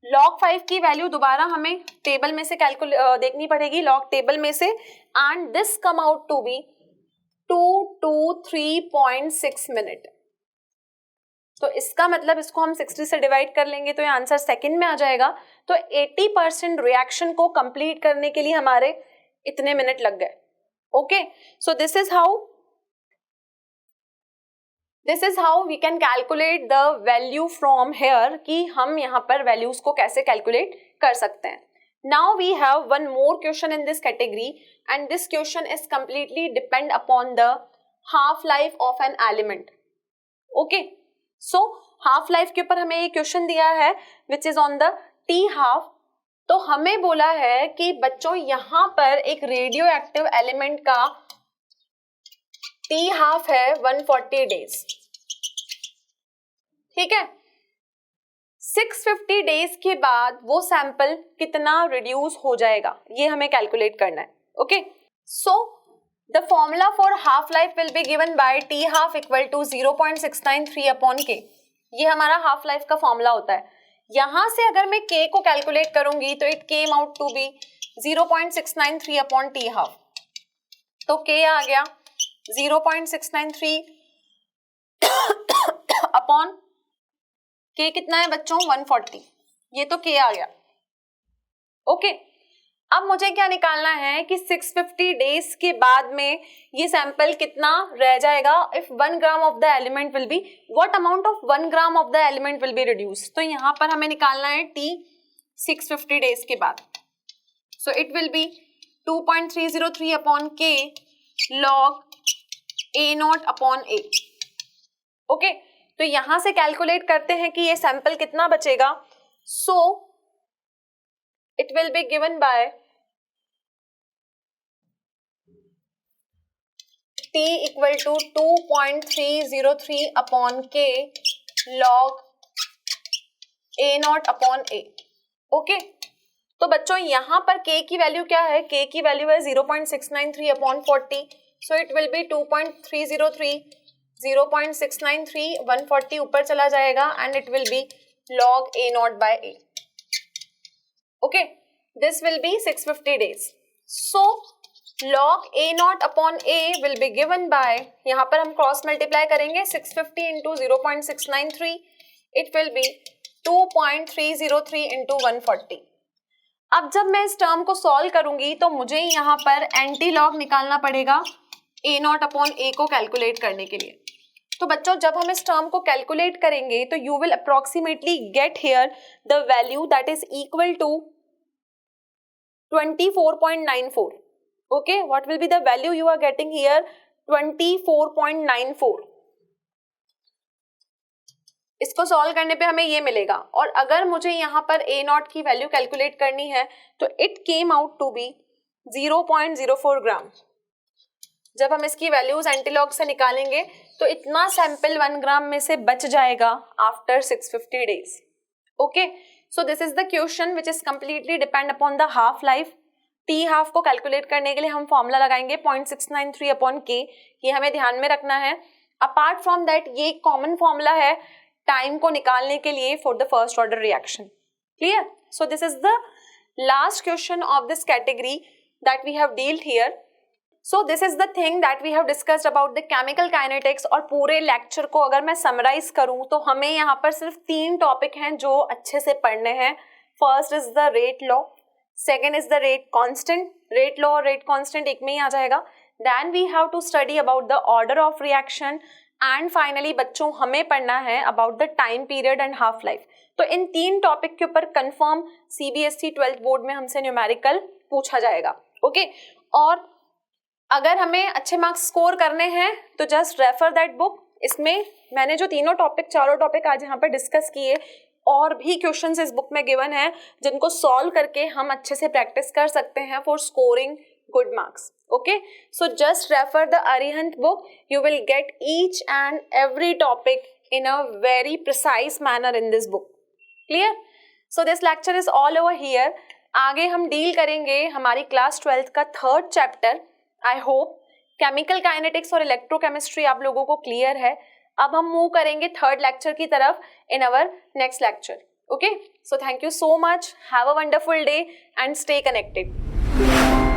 log 5 की वैल्यू दोबारा हमें टेबल में से देखनी पड़ेगी, log टेबल में से, and this come out to be 223.6 minute. तो इसका मतलब इसको हम 60 से डिवाइड कर लेंगे तो ये आंसर सेकंड में आ जाएगा. तो 80% रिएक्शन को कंप्लीट करने के लिए हमारे इतने मिनट लग गए. Okay, so this is how we can calculate the value from here, कि हम यहाँ पर वैल्यूज को कैसे कैलकुलेट कर सकते हैं. Now we have one more question in this category and this question is completely depend upon the half life of an element. Okay, so half life के ऊपर हमें ये क्वेश्चन दिया है which is on the T half. तो हमें बोला है कि बच्चों यहाँ पर एक रेडियो एक्टिव एलिमेंट का टी हाफ है 140 डेज. ठीक है, 650 डेज के बाद वो सैंपल कितना रिड्यूस हो जाएगा, ये हमें कैलकुलेट करना है. Okay, so the formula for half life will be given by T half equal to 0.693 upon k. ये हमारा हाफ लाइफ का फॉर्मूला होता है. यहां से अगर मैं k को कैलकुलेट करूंगी तो it came out to be 0.693 upon T half. तो k आ गया 0.693 अपॉन k कितना है बच्चों 140. ये तो k आ गया. ओके, अब मुझे क्या निकालना है कि 650 डेज के बाद में ये सैंपल कितना रह जाएगा. If 1 gram of the element will be, what amount of 1 gram of the element will be reduce. तो यहाँ पर हमें निकालना है t 650 डेज के बाद. सो it will B 2.303 upon k log a not upon a. Okay, तो यहां से कैलकुलेट करते हैं कि ये सैंपल कितना बचेगा. सो it will be given by t equal to 2.303 upon k log a naught upon a. Okay, तो बच्चों यहाँ पर k की वैल्यू क्या है, k की वैल्यू है 0.693 upon 40. So it will B 2.303, 0.693 140 ऊपर चला जाएगा and it will B log a naught by a. Okay, this will be 650 days. So log a naught upon a will be given by, यहाँ पर हम cross multiply करेंगे 650 into 0.693, it will be 2.303 into 140. अब जब मैं इस term को solve करूंगी तो मुझे यहाँ पर एंटी लॉग निकालना पड़ेगा a naught upon a को कैलकुलेट करने के लिए. तो बच्चों जब हम इस टर्म को कैलकुलेट करेंगे तो you will approximately get here the value that is equal to 24.94. Okay, what will be the value you are getting here 24.94. इसको सॉल्व करने पे हमें ये मिलेगा। और अगर मुझे यहाँ पर ए नॉट की वैल्यू कैलकुलेट करनी है तो it came out to be 0.04 gram. जब हम इसकी वैल्यूज एंटीलॉग से निकालेंगे तो इतना सैंपल 1 ग्राम में से बच जाएगा after 650 days. Okay, so this is the question which is completely depend upon the half life. T half को कैलकुलेट करने के लिए हम फॉर्मूला लगाएंगे 0.693 अपॉन के, ये हमें ध्यान में रखना है। अपार्ट फ्रॉम दैट ये कॉमन फॉर्मूला है टाइम को निकालने के लिए for the first order reaction. Clear? So this is the last question of this category that we have dealt here. So this is the thing that we have discussed about the chemical kinetics. और पूरे lecture को अगर मैं summarise करूं तो हमें यहाँ पर सिर्फ 3 टॉपिक हैं जो अच्छे से पढ़ने हैं। First is the rate law, second is the rate constant, rate law और रेट कांस्टेंट एक में ही आ जाएगा। Then we have to study about the order of reaction and finally बच्चों हमें पढ़ना है about the time period and half life. तो इन 3 टॉपिक के ऊपर कंफर्म सीबीएसई 12th बोर्ड में हमसे न्यूमेरिकल पूछा जाएगा। ओके, और अगर हमें अच्छे मार्क्स स्कोर करने हैं तो जस्ट रेफर दैट बुक। इसमें मैंने जो चारों टॉपिक आज यहाँ पर डिस्कस किए, और भी क्वेश्चंस इस बुक में गिवन है जिनको सॉल्व करके हम अच्छे से प्रैक्टिस कर सकते हैं for scoring good marks. Okay, so just refer the Arihant book. You will get each and every topic in a very precise manner in this book. Clear? So this lecture is all over here. आगे हम deal करेंगे हमारी class 12th का 3rd chapter. I hope chemical kinetics और electrochemistry आप लोगों को clear है। अब हम मूव करेंगे 3rd लेक्चर की तरफ in our next lecture. Okay, so thank you so much, have a wonderful day and stay connected.